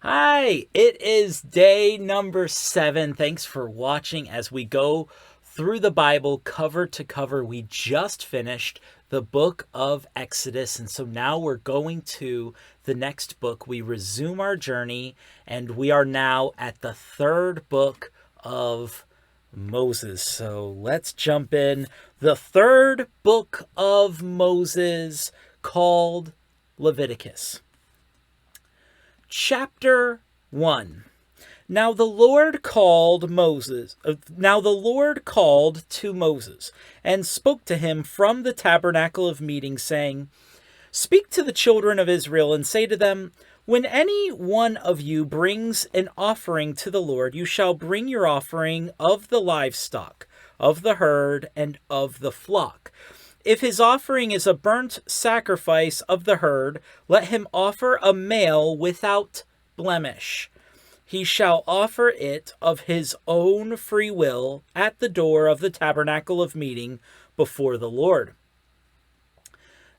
Hi, it is day number 7. Thanks for watching as we go through the Bible cover to cover. We just finished the book of Exodus, and so now we're going to the next book. We resume our journey, and we are now at the third book of Moses. So let's jump in. The third book of Moses, called Leviticus. Chapter 1. Now the Lord called to Moses and spoke to him from the tabernacle of meeting, saying, Speak to the children of Israel and say to them, When any one of you brings an offering to the Lord, you shall bring your offering of the livestock, of the herd, and of the flock. If his offering is a burnt sacrifice of the herd, let him offer a male without blemish. He shall offer it of his own free will at the door of the tabernacle of meeting before the Lord.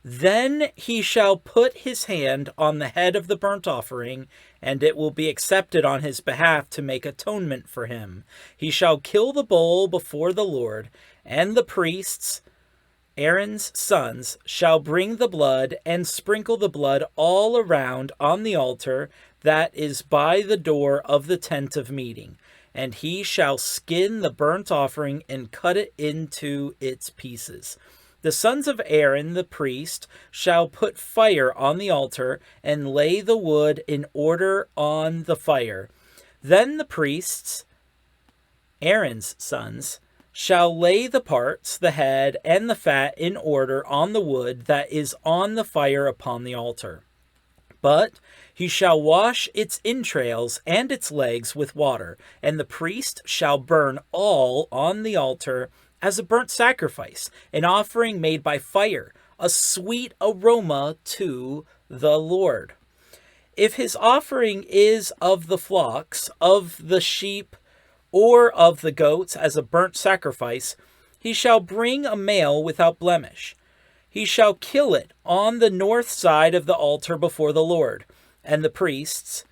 Then he shall put his hand on the head of the burnt offering, and it will be accepted on his behalf to make atonement for him. He shall kill the bull before the Lord, and the priests, Aaron's sons, shall bring the blood and sprinkle the blood all around on the altar that is by the door of the tent of meeting. And he shall skin the burnt offering and cut it into its pieces. The sons of Aaron the priest shall put fire on the altar and lay the wood in order on the fire. Then the priests, Aaron's sons, shall lay the parts, the head, and the fat in order on the wood that is on the fire upon the altar. But he shall wash its entrails and its legs with water, and the priest shall burn all on the altar as a burnt sacrifice, an offering made by fire, a sweet aroma to the Lord. If his offering is of the flocks, of the sheep, or of the goats as a burnt sacrifice, he shall bring a male without blemish. He shall kill it on the north side of the altar before the Lord, and the priests,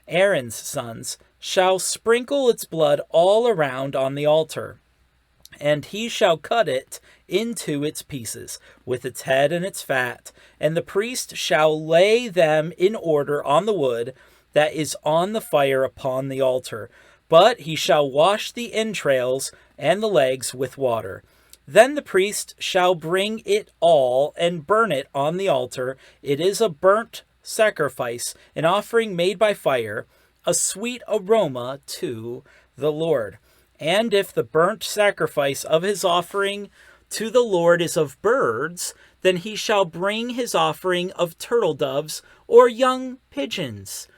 Aaron's sons, shall sprinkle its blood all around on the altar. And he shall cut it into its pieces, with its head and its fat, and the priest shall lay them in order on the wood that is on the fire upon the altar. But he shall wash the entrails and the legs with water. Then the priest shall bring it all and burn it on the altar. It is a burnt sacrifice, an offering made by fire, a sweet aroma to the Lord. And if the burnt sacrifice of his offering to the Lord is of birds, then he shall bring his offering of turtle doves or young pigeons.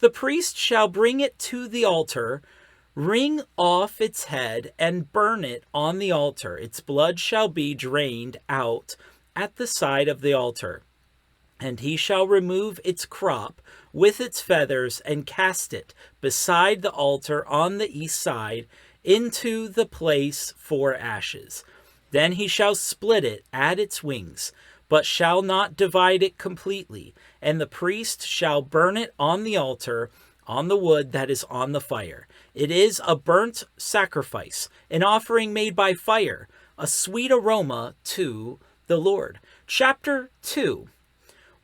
The priest shall bring it to the altar, wring off its head, and burn it on the altar. Its blood shall be drained out at the side of the altar. And he shall remove its crop with its feathers and cast it beside the altar on the east side into the place for ashes. Then he shall split it at its wings, but shall not divide it completely. And the priest shall burn it on the altar, on the wood that is on the fire. It is a burnt sacrifice, an offering made by fire, a sweet aroma to the Lord. Chapter 2.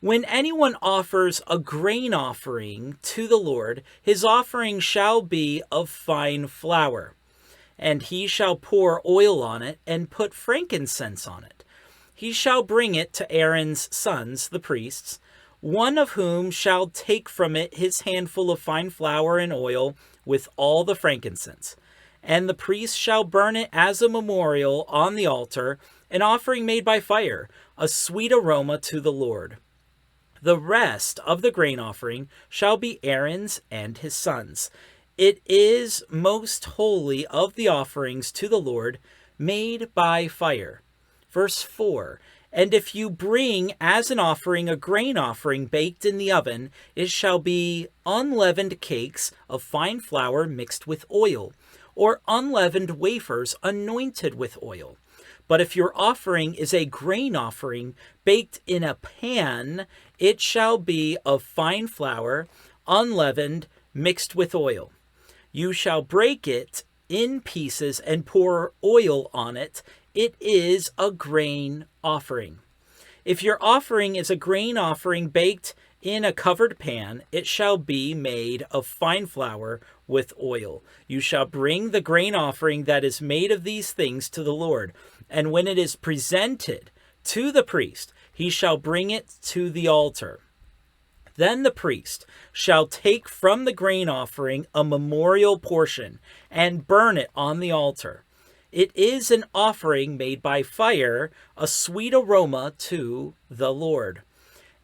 When anyone offers a grain offering to the Lord, his offering shall be of fine flour, and he shall pour oil on it and put frankincense on it. He shall bring it to Aaron's sons, the priests, one of whom shall take from it his handful of fine flour and oil with all the frankincense. And the priest shall burn it as a memorial on the altar, an offering made by fire, a sweet aroma to the Lord. The rest of the grain offering shall be Aaron's and his sons. It is most holy of the offerings to the Lord, made by fire. Verse 4. And if you bring as an offering a grain offering baked in the oven, it shall be unleavened cakes of fine flour mixed with oil, or unleavened wafers anointed with oil. But if your offering is a grain offering baked in a pan, it shall be of fine flour, unleavened, mixed with oil. You shall break it in pieces and pour oil on it. It is a grain offering. If your offering is a grain offering baked in a covered pan, it shall be made of fine flour with oil. You shall bring the grain offering that is made of these things to the Lord, and when it is presented to the priest, he shall bring it to the altar. Then the priest shall take from the grain offering a memorial portion and burn it on the altar. It is an offering made by fire, a sweet aroma to the Lord.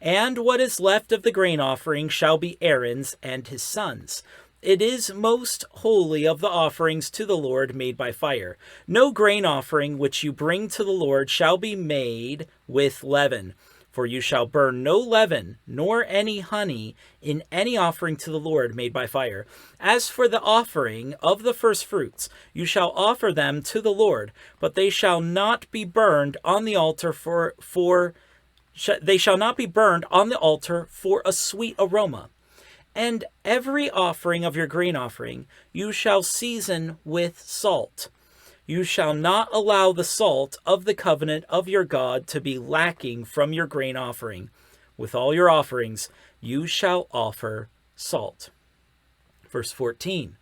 And what is left of the grain offering shall be Aaron's and his sons. It is most holy of the offerings to the Lord made by fire. No grain offering which you bring to the Lord shall be made with leaven. For you shall burn no leaven, nor any honey, in any offering to the Lord made by fire. As for the offering of the firstfruits, you shall offer them to the Lord, but they shall not be burned on the altar for a sweet aroma. And every offering of your grain offering you shall season with salt. You shall not allow the salt of the covenant of your God to be lacking from your grain offering. With all your offerings you shall offer salt. Verse 14.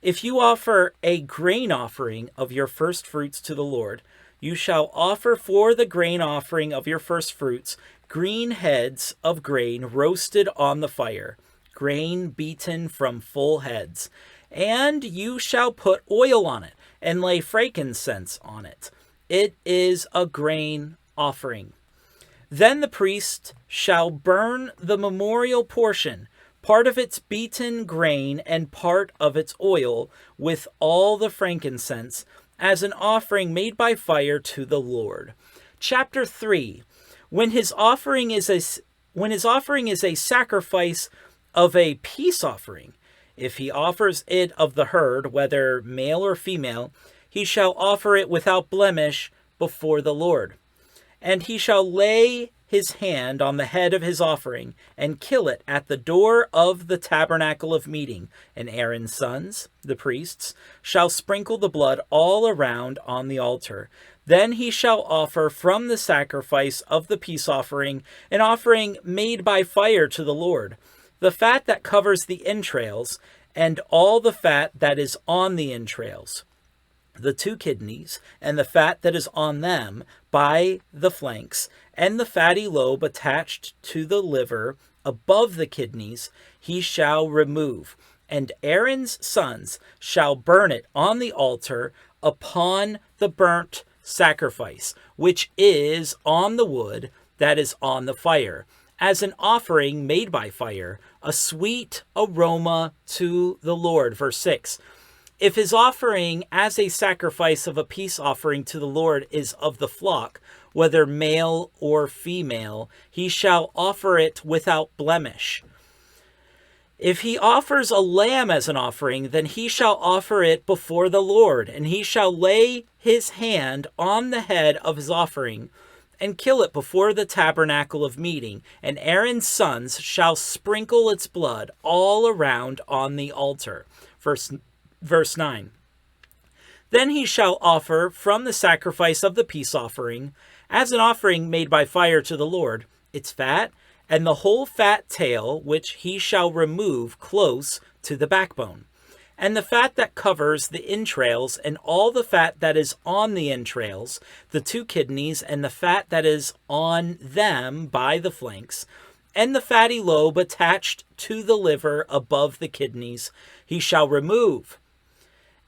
If you offer a grain offering of your firstfruits to the Lord, you shall offer for the grain offering of your firstfruits green heads of grain roasted on the fire, grain beaten from full heads. And you shall put oil on it and lay frankincense on it. It is a grain offering. Then the priest shall burn the memorial portion, part of its beaten grain and part of its oil, with all the frankincense, as an offering made by fire to the Lord. Chapter 3. When his offering is a sacrifice of a peace offering, if he offers it of the herd, whether male or female, he shall offer it without blemish before the Lord. And he shall lay his hand on the head of his offering and kill it at the door of the tabernacle of meeting. And Aaron's sons, the priests, shall sprinkle the blood all around on the altar. Then he shall offer from the sacrifice of the peace offering an offering made by fire to the Lord, the fat that covers the entrails, and all the fat that is on the entrails, the 2 kidneys, and the fat that is on them by the flanks, and the fatty lobe attached to the liver above the kidneys, he shall remove. And Aaron's sons shall burn it on the altar upon the burnt sacrifice, which is on the wood that is on the fire, as an offering made by fire, a sweet aroma to the Lord. Verse 6. If his offering as a sacrifice of a peace offering to the Lord is of the flock, whether male or female, he shall offer it without blemish. If he offers a lamb as an offering, then he shall offer it before the Lord, and he shall lay his hand on the head of his offering and kill it before the tabernacle of meeting, and Aaron's sons shall sprinkle its blood all around on the altar. Verse 9. Then he shall offer from the sacrifice of the peace offering, as an offering made by fire to the Lord, its fat, and the whole fat tail, which he shall remove close to the backbone, and the fat that covers the entrails, and all the fat that is on the entrails, the 2 kidneys, and the fat that is on them by the flanks, and the fatty lobe attached to the liver above the kidneys, he shall remove.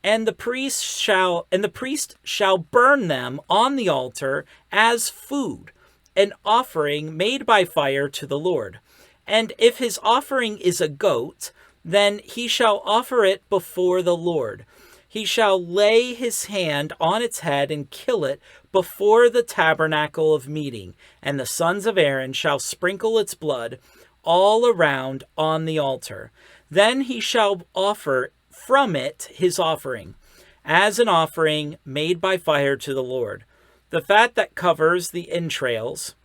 And the priest shall burn them on the altar as food, an offering made by fire to the Lord. And if his offering is a goat, then he shall offer it before the Lord. He shall lay his hand on its head and kill it before the tabernacle of meeting, and the sons of Aaron shall sprinkle its blood all around on the altar. Then he shall offer from it his offering, as an offering made by fire to the Lord, the fat that covers the entrails,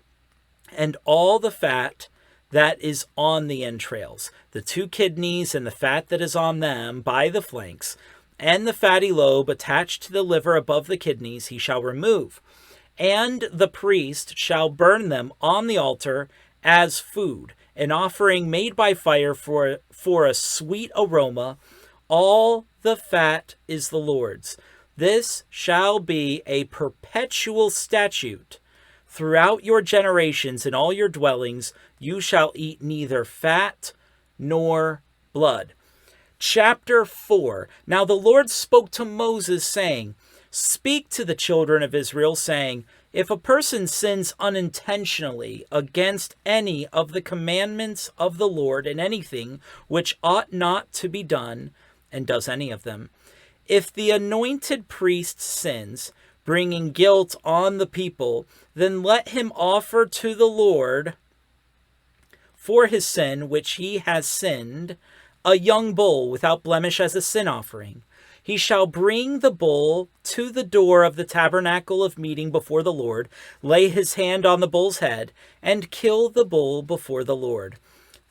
and all the fat that is on the entrails, the 2 kidneys and the fat that is on them by the flanks, and the fatty lobe attached to the liver above the kidneys he shall remove. And the priest shall burn them on the altar as food, an offering made by fire for a sweet aroma. All the fat is the Lord's. This shall be a perpetual statute. Throughout your generations in all your dwellings, you shall eat neither fat nor blood. Chapter 4. Now the Lord spoke to Moses, saying, Speak to the children of Israel, saying, If a person sins unintentionally against any of the commandments of the Lord in anything which ought not to be done, and does any of them, if the anointed priest sins, bringing guilt on the people, then let him offer to the Lord for his sin which he has sinned, a young bull without blemish as a sin offering. He shall bring the bull to the door of the tabernacle of meeting before the Lord, lay his hand on the bull's head, and kill the bull before the Lord.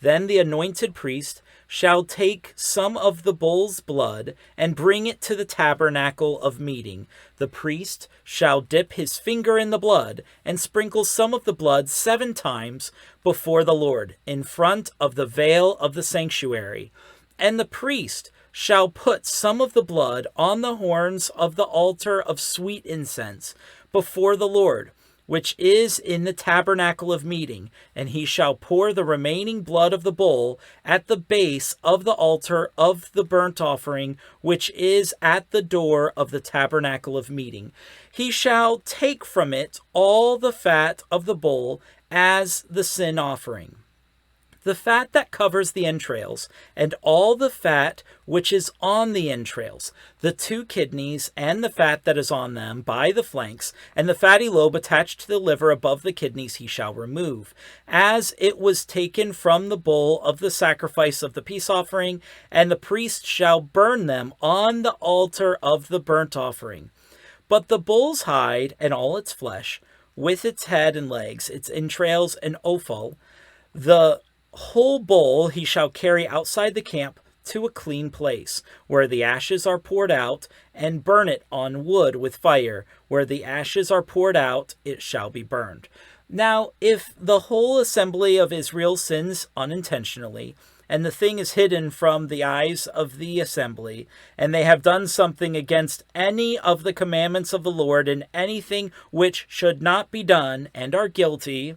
Then the anointed priest shall take some of the bull's blood and bring it to the tabernacle of meeting. The priest shall dip his finger in the blood and sprinkle some of the blood 7 times before the Lord in front of the veil of the sanctuary. And the priest shall put some of the blood on the horns of the altar of sweet incense before the Lord, which is in the tabernacle of meeting, and he shall pour the remaining blood of the bull at the base of the altar of the burnt offering, which is at the door of the tabernacle of meeting. He shall take from it all the fat of the bull as the sin offering, the fat that covers the entrails, and all the fat which is on the entrails, the 2 kidneys and the fat that is on them by the flanks, and the fatty lobe attached to the liver above the kidneys he shall remove, as it was taken from the bull of the sacrifice of the peace offering, and the priest shall burn them on the altar of the burnt offering. But the bull's hide and all its flesh, with its head and legs, its entrails and offal, the whole bull he shall carry outside the camp to a clean place, where the ashes are poured out, and burn it on wood with fire. Where the ashes are poured out, it shall be burned. Now, if the whole assembly of Israel sins unintentionally, and the thing is hidden from the eyes of the assembly, and they have done something against any of the commandments of the Lord in anything which should not be done, and are guilty,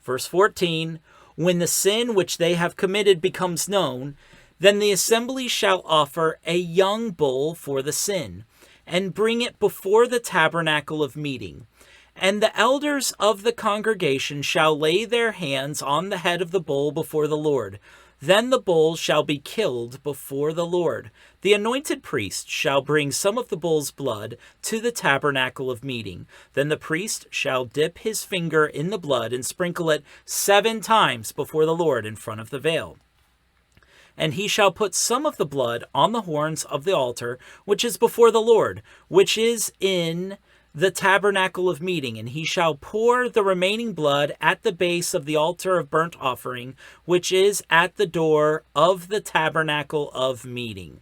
verse 14, when the sin which they have committed becomes known, then the assembly shall offer a young bull for the sin, and bring it before the tabernacle of meeting. And the elders of the congregation shall lay their hands on the head of the bull before the Lord. Then the bull shall be killed before the Lord. The anointed priest shall bring some of the bull's blood to the tabernacle of meeting. Then the priest shall dip his finger in the blood and sprinkle it 7 times before the Lord in front of the veil. And he shall put some of the blood on the horns of the altar, which is before the Lord, which is in the tabernacle of meeting, and he shall pour the remaining blood at the base of the altar of burnt offering, which is at the door of the tabernacle of meeting.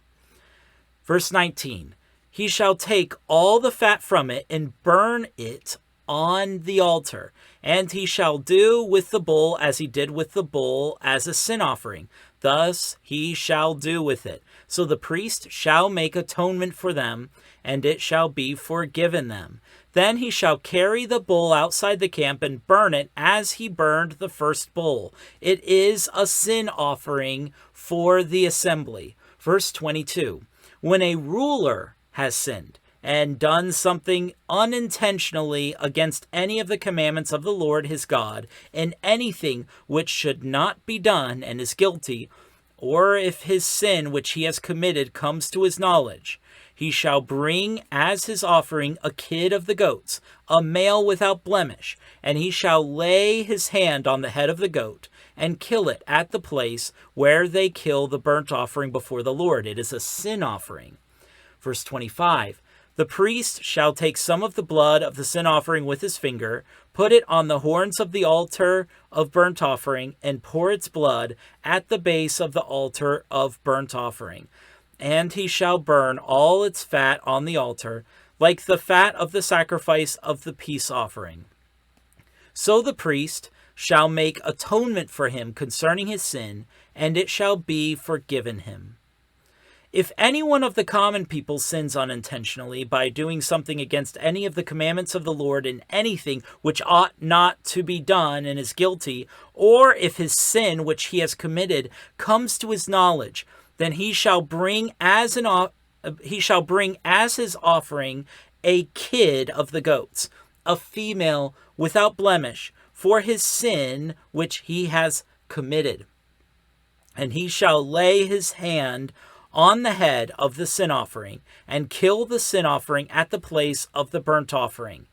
Verse 19, he shall take all the fat from it and burn it on the altar, and he shall do with the bull as he did with the bull as a sin offering. Thus he shall do with it. So the priest shall make atonement for them, and it shall be forgiven them. Then he shall carry the bull outside the camp and burn it as he burned the first bull. It is a sin offering for the assembly. Verse 22, when a ruler has sinned and done something unintentionally against any of the commandments of the Lord his God, in anything which should not be done, and is guilty, or if his sin which he has committed comes to his knowledge, he shall bring as his offering a kid of the goats, a male without blemish, and he shall lay his hand on the head of the goat, and kill it at the place where they kill the burnt offering before the Lord. It is a sin offering. Verse 25, the priest shall take some of the blood of the sin offering with his finger, put it on the horns of the altar of burnt offering, and pour its blood at the base of the altar of burnt offering. And he shall burn all its fat on the altar, like the fat of the sacrifice of the peace offering. So the priest shall make atonement for him concerning his sin, and it shall be forgiven him. If any one of the common people sins unintentionally by doing something against any of the commandments of the Lord in anything which ought not to be done and is guilty, or if his sin which he has committed comes to his knowledge, then he shall bring as his offering a kid of the goats, a female without blemish, for his sin which he has committed. And he shall lay his hand on the head of the sin offering, and kill the sin offering at the place of the burnt offering.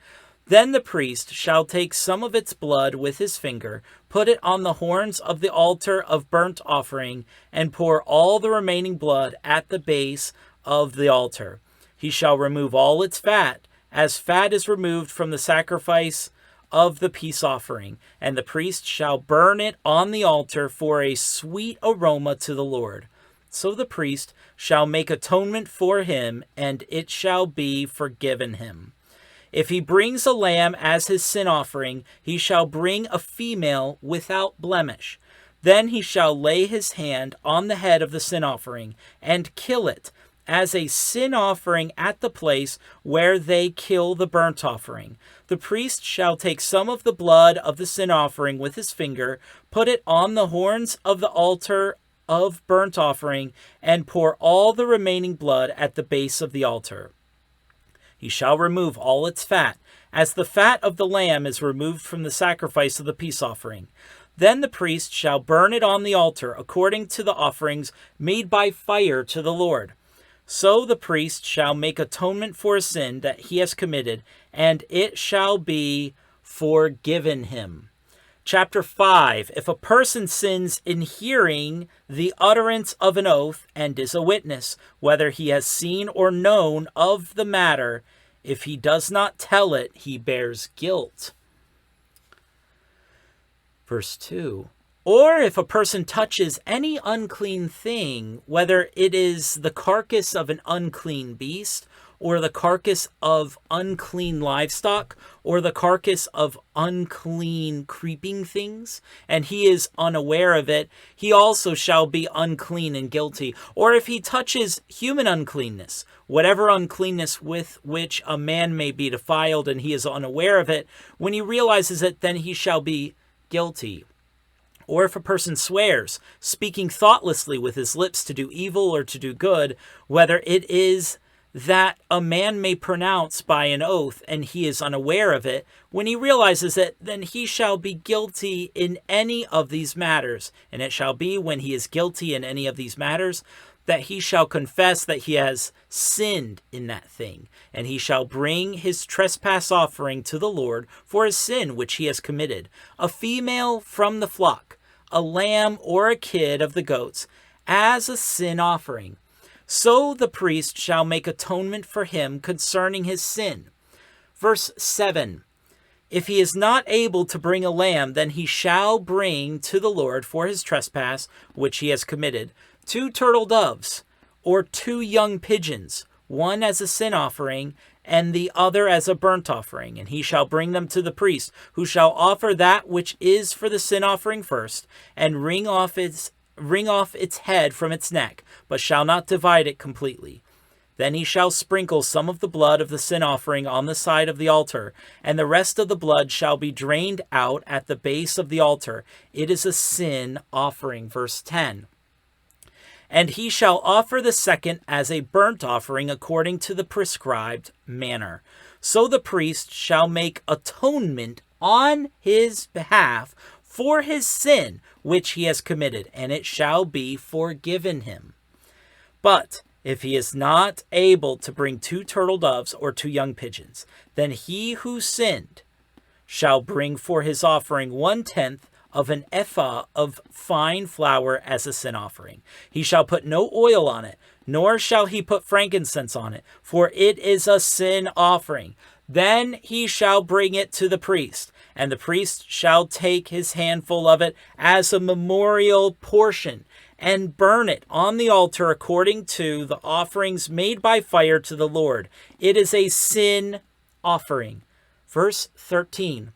Then the priest shall take some of its blood with his finger, put it on the horns of the altar of burnt offering, and pour all the remaining blood at the base of the altar. He shall remove all its fat, as fat is removed from the sacrifice of the peace offering, and the priest shall burn it on the altar for a sweet aroma to the Lord. So the priest shall make atonement for him, and it shall be forgiven him. If he brings a lamb as his sin offering, he shall bring a female without blemish. Then he shall lay his hand on the head of the sin offering, and kill it as a sin offering at the place where they kill the burnt offering. The priest shall take some of the blood of the sin offering with his finger, put it on the horns of the altar of burnt offering, and pour all the remaining blood at the base of the altar. He shall remove all its fat, as the fat of the lamb is removed from the sacrifice of the peace offering. Then the priest shall burn it on the altar according to the offerings made by fire to the Lord. So the priest shall make atonement for a sin that he has committed, and it shall be forgiven him. Chapter 5. If a person sins in hearing the utterance of an oath and is a witness, whether he has seen or known of the matter, if he does not tell it, he bears guilt. Verse 2. Or if a person touches any unclean thing, whether it is the carcass of an unclean beast, or the carcass of unclean livestock, or the carcass of unclean creeping things, and he is unaware of it, he also shall be unclean and guilty. Or if he touches human uncleanness, whatever uncleanness with which a man may be defiled, and he is unaware of it, when he realizes it, then he shall be guilty. Or if a person swears, speaking thoughtlessly with his lips to do evil or to do good, whether it is that a man may pronounce by an oath, and he is unaware of it, when he realizes it, then he shall be guilty in any of these matters. And it shall be, when he is guilty in any of these matters, that he shall confess that he has sinned in that thing, and he shall bring his trespass offering to the Lord for his sin which he has committed, a female from the flock, a lamb or a kid of the goats, as a sin offering. So the priest shall make atonement for him concerning his sin. Verse 7. If he is not able to bring a lamb, then he shall bring to the Lord for his trespass which he has committed 2 turtle doves, or 2 young pigeons, one as a sin offering, and the other as a burnt offering. And he shall bring them to the priest, who shall offer that which is for the sin offering first, and wring off its head from its neck, but shall not divide it completely. Then he shall sprinkle some of the blood of the sin offering on the side of the altar, and the rest of the blood shall be drained out at the base of the altar. It is a sin offering. Verse 10. And he shall offer the second as a burnt offering according to the prescribed manner. So the priest shall make atonement on his behalf for his sin which he has committed, and it shall be forgiven him. But if he is not able to bring 2 turtle doves or 2 young pigeons, then he who sinned shall bring for his offering 1/10 of an ephah of fine flour as a sin offering. He shall put no oil on it, nor shall he put frankincense on it, for it is a sin offering. Then he shall bring it to the priest, And the priest shall take his handful of it as a memorial portion, and burn it on the altar according to the offerings made by fire to the Lord. It is a sin offering. Verse 13.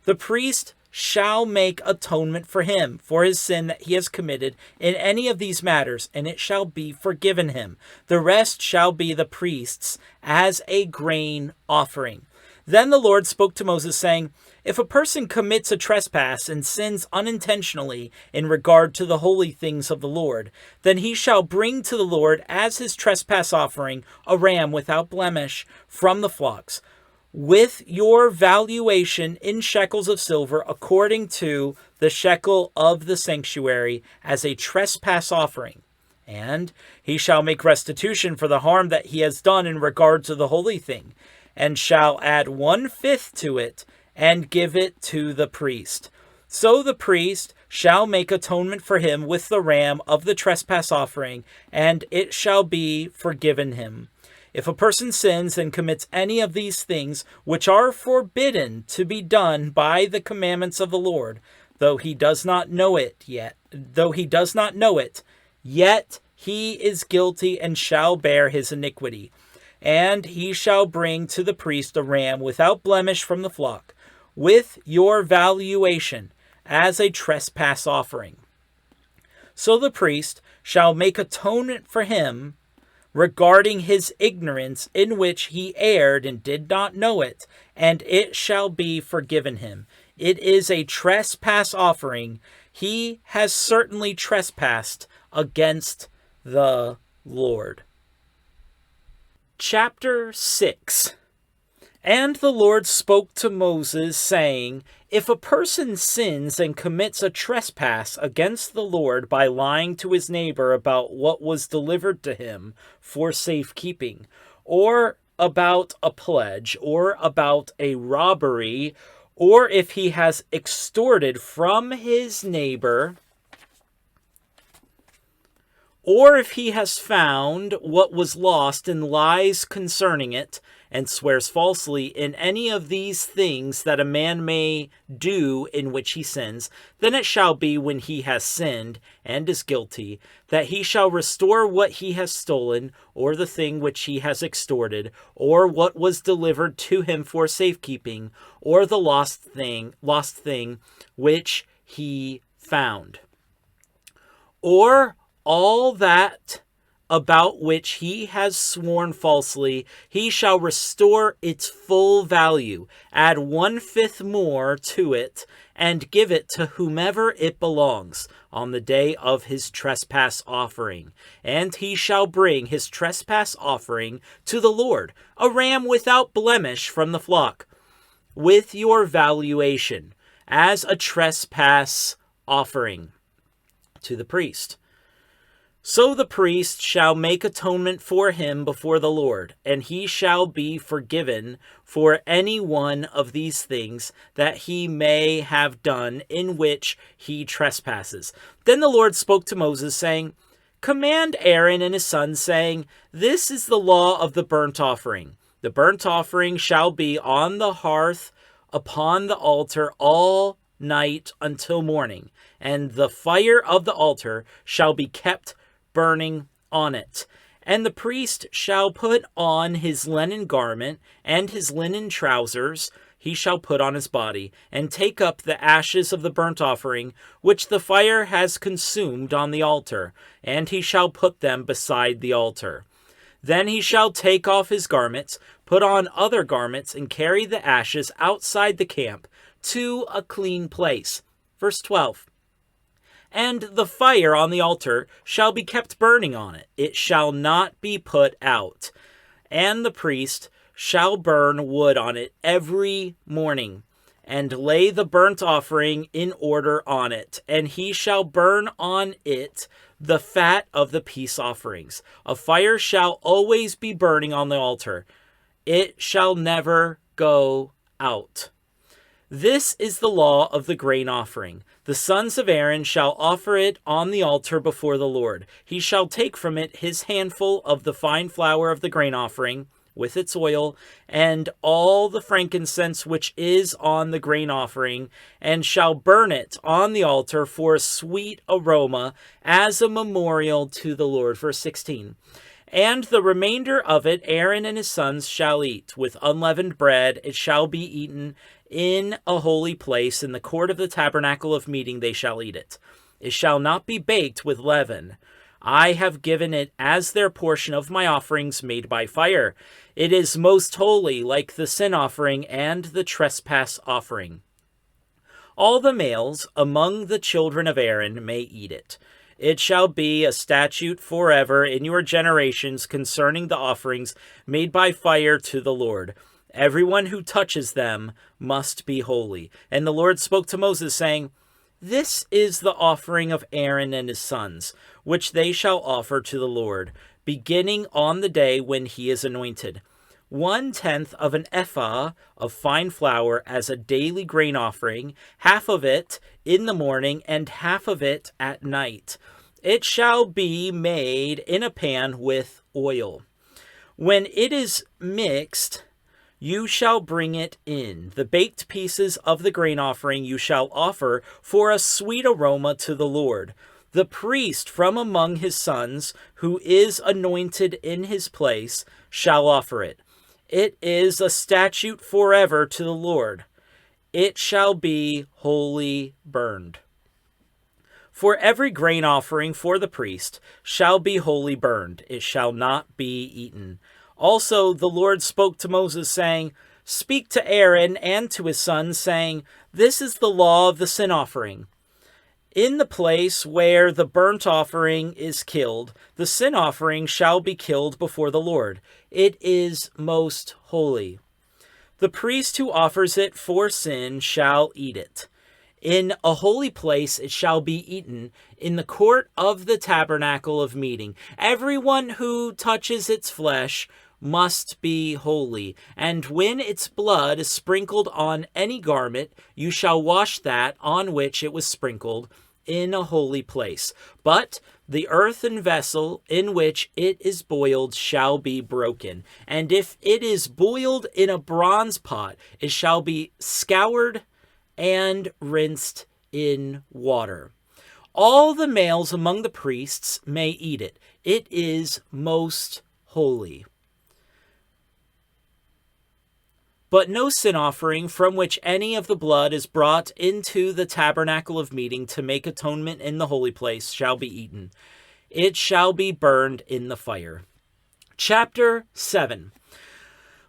The priest shall make atonement for him for his sin that he has committed in any of these matters, and it shall be forgiven him. The rest shall be the priest's as a grain offering. Then the Lord spoke to Moses, saying, if a person commits a trespass and sins unintentionally in regard to the holy things of the Lord, then he shall bring to the Lord as his trespass offering a ram without blemish from the flocks, with your valuation in shekels of silver according to the shekel of the sanctuary as a trespass offering. And he shall make restitution for the harm that he has done in regard to the holy thing, and shall add 1/5 to it, and give it to the priest. So the priest shall make atonement for him with the ram of the trespass offering, and it shall be forgiven him. If a person sins and commits any of these things which are forbidden to be done by the commandments of the Lord, though he does not know it, yet he is guilty and shall bear his iniquity. And he shall bring to the priest a ram without blemish from the flock, with your valuation as a trespass offering. So the priest shall make atonement for him regarding his ignorance in which he erred and did not know it, and it shall be forgiven him. It is a trespass offering. He has certainly trespassed against the Lord. Chapter 6. And the Lord spoke to Moses, saying, if a person sins and commits a trespass against the Lord by lying to his neighbor about what was delivered to him for safekeeping, or about a pledge, or about a robbery, or if he has extorted from his neighbor, or if he has found what was lost and lies concerning it, and swears falsely in any of these things that a man may do in which he sins, then it shall be when he has sinned and is guilty, that he shall restore what he has stolen, or the thing which he has extorted, or what was delivered to him for safekeeping, or the lost thing which he found, or all that about which he has sworn falsely, he shall restore its full value, add 1/5 more to it, and give it to whomever it belongs on the day of his trespass offering. And he shall bring his trespass offering to the Lord, a ram without blemish from the flock, with your valuation, as a trespass offering to the priest. So the priest shall make atonement for him before the Lord, and he shall be forgiven for any one of these things that he may have done in which he trespasses. Then the Lord spoke to Moses, saying, command Aaron and his sons, saying, this is the law of the burnt offering. The burnt offering shall be on the hearth upon the altar all night until morning, and the fire of the altar shall be kept burning on it. And the priest shall put on his linen garment, and his linen trousers he shall put on his body, and take up the ashes of the burnt offering, which the fire has consumed on the altar, and he shall put them beside the altar. Then he shall take off his garments, put on other garments, and carry the ashes outside the camp to a clean place. Verse 12. And the fire on the altar shall be kept burning on it. It shall not be put out. And the priest shall burn wood on it every morning, and lay the burnt offering in order on it. And he shall burn on it the fat of the peace offerings. A fire shall always be burning on the altar. It shall never go out. This is the law of the grain offering. The sons of Aaron shall offer it on the altar before the Lord. He shall take from it his handful of the fine flour of the grain offering, with its oil, and all the frankincense which is on the grain offering, and shall burn it on the altar for a sweet aroma, as a memorial to the Lord. Verse 16. And the remainder of it Aaron and his sons shall eat. With unleavened bread it shall be eaten in a holy place. In the court of the tabernacle of meeting they shall eat it. It shall not be baked with leaven. I have given it as their portion of my offerings made by fire. It is most holy, like the sin offering and the trespass offering. All the males among the children of Aaron may eat it. It shall be a statute forever in your generations concerning the offerings made by fire to the Lord. Everyone who touches them must be holy. And the Lord spoke to Moses, saying, This is the offering of Aaron and his sons, which they shall offer to the Lord, beginning on the day when he is anointed. 1/10 of an ephah of fine flour as a daily grain offering, half of it in the morning and half of it at night. It shall be made in a pan with oil. When it is mixed, you shall bring it in. The baked pieces of the grain offering you shall offer for a sweet aroma to the Lord. The priest from among his sons, who is anointed in his place, shall offer it. It is a statute forever to the Lord. It shall be wholly burned. For every grain offering for the priest shall be wholly burned. It shall not be eaten. Also the Lord spoke to Moses, saying, Speak to Aaron and to his sons, saying, This is the law of the sin offering. In the place where the burnt offering is killed, the sin offering shall be killed before the Lord. It is most holy. The priest who offers it for sin shall eat it. In a holy place it shall be eaten, in the court of the tabernacle of meeting. Everyone who touches its flesh must be holy, and when its blood is sprinkled on any garment, you shall wash that on which it was sprinkled in a holy place. But the earthen vessel in which it is boiled shall be broken, and if it is boiled in a bronze pot, it shall be scoured and rinsed in water. All the males among the priests may eat it. It is most holy. But no sin offering from which any of the blood is brought into the tabernacle of meeting to make atonement in the holy place shall be eaten. It shall be burned in the fire. Chapter 7.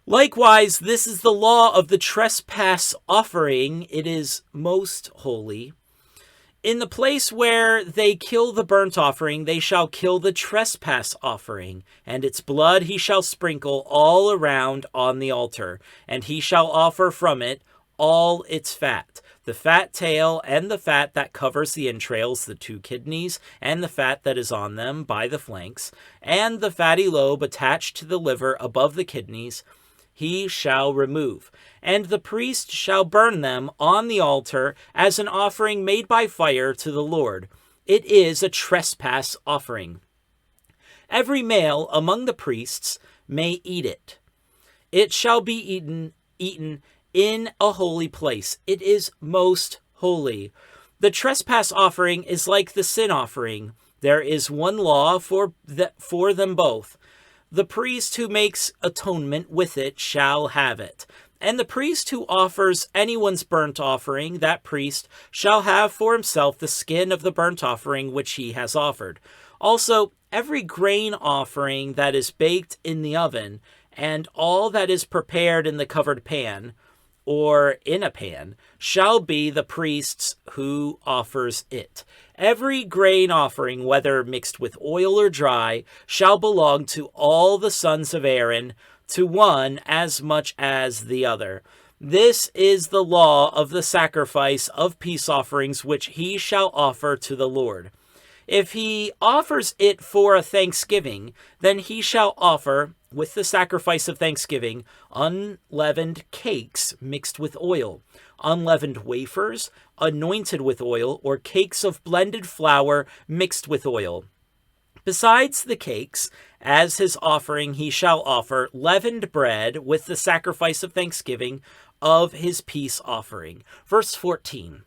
Likewise, this is the law of the trespass offering. It is most holy. In the place where they kill the burnt offering, they shall kill the trespass offering, and its blood he shall sprinkle all around on the altar, and he shall offer from it all its fat, the fat tail and the fat that covers the entrails, the 2 kidneys, and the fat that is on them by the flanks, and the fatty lobe attached to the liver above the kidneys, he shall remove. And the priest shall burn them on the altar as an offering made by fire to the Lord. It is a trespass offering. Every male among the priests may eat it. It shall be eaten in a holy place. It is most holy. The trespass offering is like the sin offering. There is one law for them both. The priest who makes atonement with it shall have it. And the priest who offers anyone's burnt offering, that priest shall have for himself the skin of the burnt offering which he has offered. Also, every grain offering that is baked in the oven, and all that is prepared in the covered pan, or in a pan, shall be the priest's who offers it. Every grain offering, whether mixed with oil or dry, shall belong to all the sons of Aaron, to one as much as the other. This is the law of the sacrifice of peace offerings which he shall offer to the Lord. If he offers it for a thanksgiving, then he shall offer, with the sacrifice of thanksgiving, unleavened cakes mixed with oil, unleavened wafers anointed with oil, or cakes of blended flour mixed with oil. Besides the cakes, as his offering he shall offer leavened bread with the sacrifice of thanksgiving of his peace offering. Verse 14.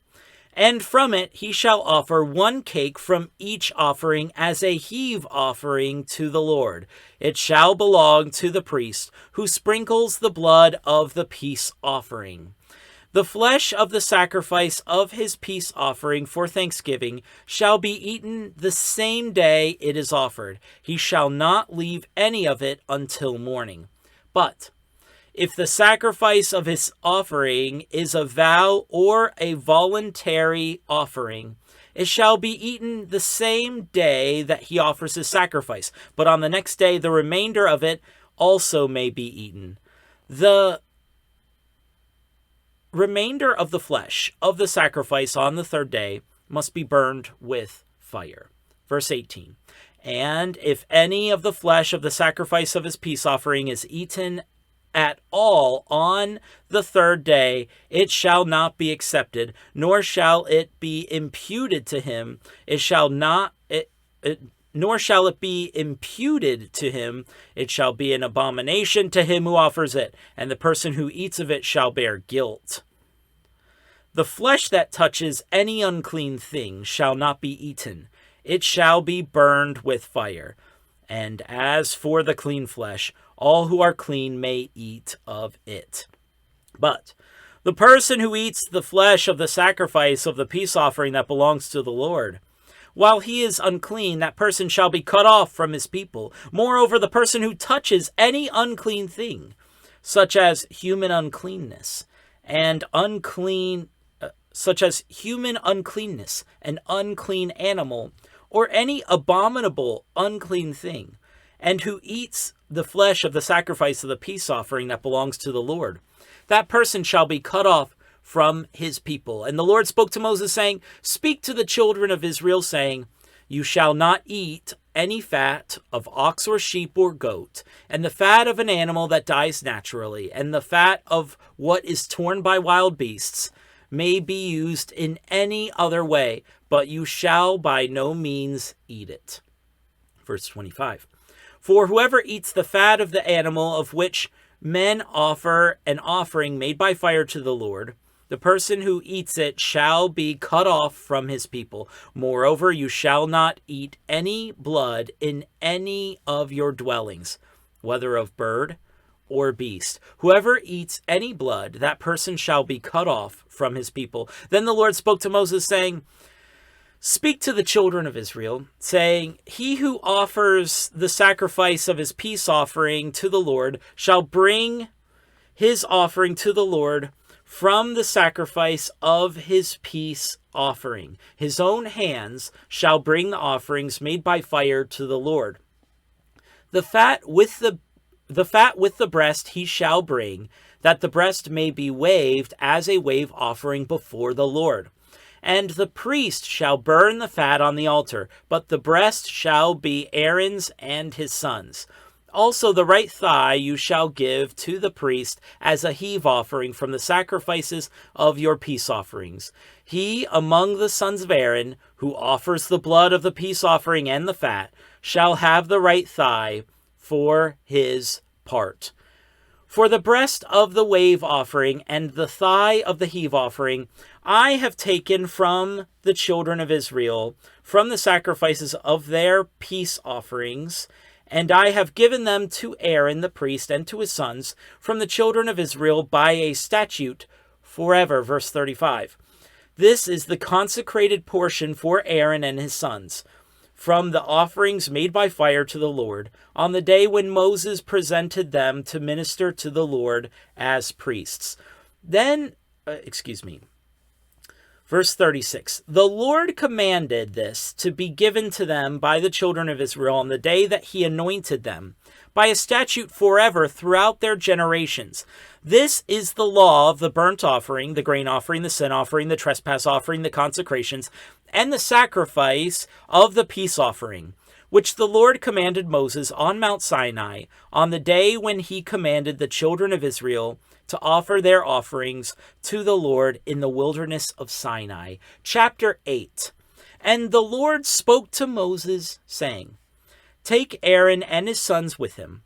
And from it he shall offer one cake from each offering as a heave offering to the Lord. It shall belong to the priest who sprinkles the blood of the peace offering. The flesh of the sacrifice of his peace offering for thanksgiving shall be eaten the same day it is offered. He shall not leave any of it until morning. But if the sacrifice of his offering is a vow or a voluntary offering, it shall be eaten the same day that he offers his sacrifice. But on the next day, the remainder of it also may be eaten. The remainder of the flesh of the sacrifice on the third day must be burned with fire. Verse 18. And if any of the flesh of the sacrifice of his peace offering is eaten at all on the third day, it shall not be accepted, nor shall it be imputed to him. Nor shall it be imputed to him. It shall be an abomination to him who offers it, and the person who eats of it shall bear guilt. The flesh that touches any unclean thing shall not be eaten. It shall be burned with fire. And as for the clean flesh, all who are clean may eat of it. But the person who eats the flesh of the sacrifice of the peace offering that belongs to the Lord, while he is unclean, that person shall be cut off from his people. Moreover, the person who touches any unclean thing, such as human uncleanness, and human uncleanness, an unclean animal, or any abominable unclean thing, and who eats the flesh of the sacrifice of the peace offering that belongs to the Lord, that person shall be cut off from his people. And the Lord spoke to Moses, saying, Speak to the children of Israel, saying, You shall not eat any fat of ox or sheep or goat, and the fat of an animal that dies naturally, and the fat of what is torn by wild beasts may be used in any other way, but you shall by no means eat it. Verse 25. For whoever eats the fat of the animal of which men offer an offering made by fire to the Lord, the person who eats it shall be cut off from his people. Moreover, you shall not eat any blood in any of your dwellings, whether of bird or beast. Whoever eats any blood, that person shall be cut off from his people. Then the Lord spoke to Moses, saying, Speak to the children of Israel, saying, He who offers the sacrifice of his peace offering to the Lord shall bring his offering to the Lord from the sacrifice of his peace offering. His own hands shall bring the offerings made by fire to the Lord. The fat with the breast he shall bring, that the breast may be waved as a wave offering before the Lord. And the priest shall burn the fat on the altar, but the breast shall be Aaron's and his sons'. Also the right thigh you shall give to the priest as a heave offering from the sacrifices of your peace offerings. He among the sons of Aaron, who offers the blood of the peace offering and the fat, shall have the right thigh for his part. For the breast of the wave offering and the thigh of the heave offering, I have taken from the children of Israel, from the sacrifices of their peace offerings, and I have given them to Aaron the priest and to his sons from the children of Israel by a statute forever. Verse 35. This is the consecrated portion for Aaron and his sons, from the offerings made by fire to the Lord, on the day when Moses presented them to minister to the Lord as priests. Verse 36, the Lord commanded this to be given to them by the children of Israel on the day that he anointed them, by a statute forever throughout their generations. This is the law of the burnt offering, the grain offering, the sin offering, the trespass offering, the consecrations, and the sacrifice of the peace offering, which the Lord commanded Moses on Mount Sinai on the day when he commanded the children of Israel to offer their offerings to the Lord in the wilderness of Sinai. Chapter 8. And the Lord spoke to Moses, saying, Take Aaron and his sons with him,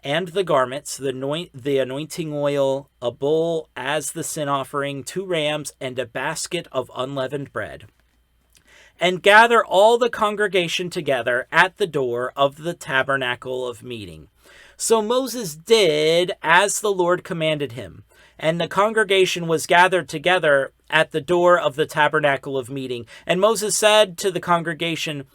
and the garments, the anointing oil, a bull as the sin offering, 2 rams, and a basket of unleavened bread. And gather all the congregation together at the door of the tabernacle of meeting. So Moses did as the Lord commanded him, and the congregation was gathered together at the door of the tabernacle of meeting. And Moses said to the congregation,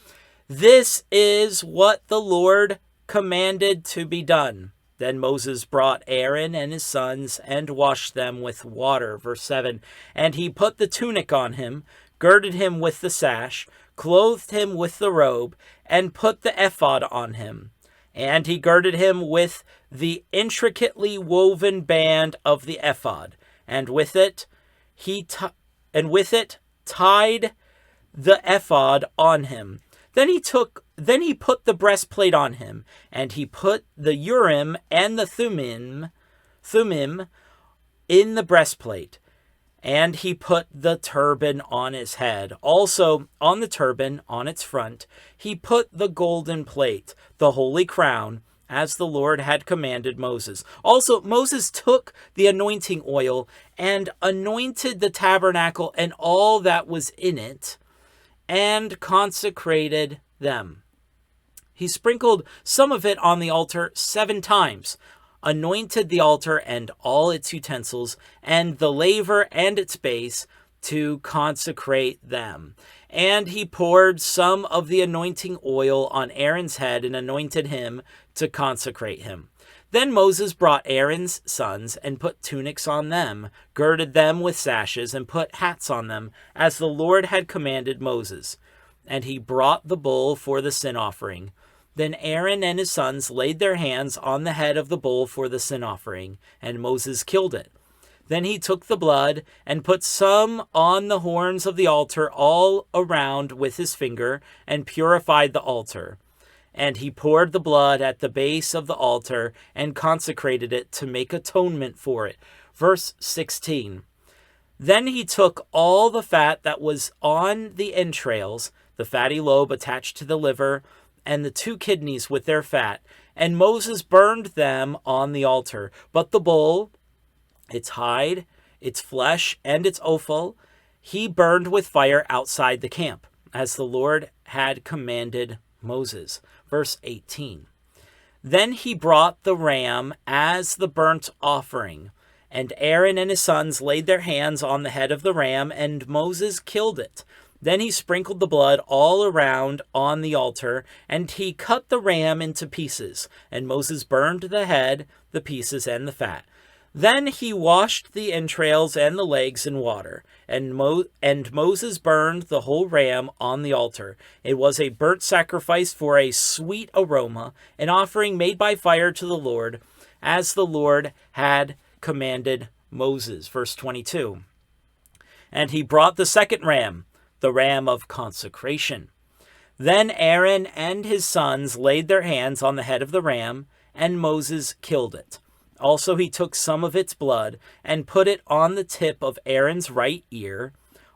"This is what the Lord commanded to be done." Then Moses brought Aaron and his sons and washed them with water. Verse 7, and he put the tunic on him, girded him with the sash, clothed him with the robe, and put the ephod on him. And he girded him with the intricately woven band of the ephod, and with it tied the ephod on him. Then he put the breastplate on him, and he put the Urim and the Thummim in the breastplate, and he put the turban on his head. Also on the turban, on its front, he put the golden plate, the holy crown, as the Lord had commanded Moses. Also Moses took the anointing oil and anointed the tabernacle and all that was in it, and consecrated them. He sprinkled some of it on the altar 7 times, anointed the altar and all its utensils, and the laver and its base, to consecrate them. And he poured some of the anointing oil on Aaron's head and anointed him to consecrate him. Then Moses brought Aaron's sons and put tunics on them, girded them with sashes, and put hats on them, as the Lord had commanded Moses. And he brought the bull for the sin offering. Then Aaron and his sons laid their hands on the head of the bull for the sin offering, and Moses killed it. Then he took the blood and put some on the horns of the altar all around with his finger, and purified the altar. And he poured the blood at the base of the altar and consecrated it to make atonement for it. Verse 16. Then he took all the fat that was on the entrails, the fatty lobe attached to the liver, and the 2 kidneys with their fat, and Moses burned them on the altar. But the bull, its hide, its flesh, and its offal, he burned with fire outside the camp, as the Lord had commanded Moses. Verse 18. Then he brought the ram as the burnt offering, and Aaron and his sons laid their hands on the head of the ram, and Moses killed it. Then he sprinkled the blood all around on the altar, and he cut the ram into pieces, and Moses burned the head, the pieces, and the fat. Then he washed the entrails and the legs in water, and Moses burned the whole ram on the altar. It was a burnt sacrifice for a sweet aroma, an offering made by fire to the Lord, as the Lord had commanded Moses. Verse 22. And he brought the second ram, the ram of consecration. Then Aaron and his sons laid their hands on the head of the ram, and Moses killed it. Also he took some of its blood and put it on the tip of Aaron's right ear,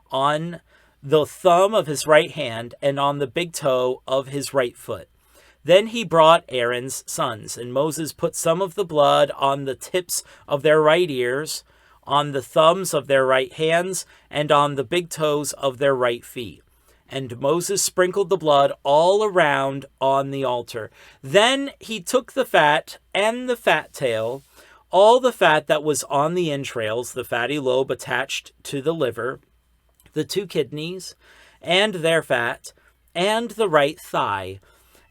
on the thumb of his right hand, and on the big toe of his right foot. Then he brought Aaron's sons, and Moses put some of the blood on the tips of their right ears, on the thumbs of their right hands, and on the big toes of their right feet. And Moses sprinkled the blood all around on the altar. Then he took the fat and the fat tail, all the fat that was on the entrails, the fatty lobe attached to the liver, the 2 kidneys, and their fat, and the right thigh.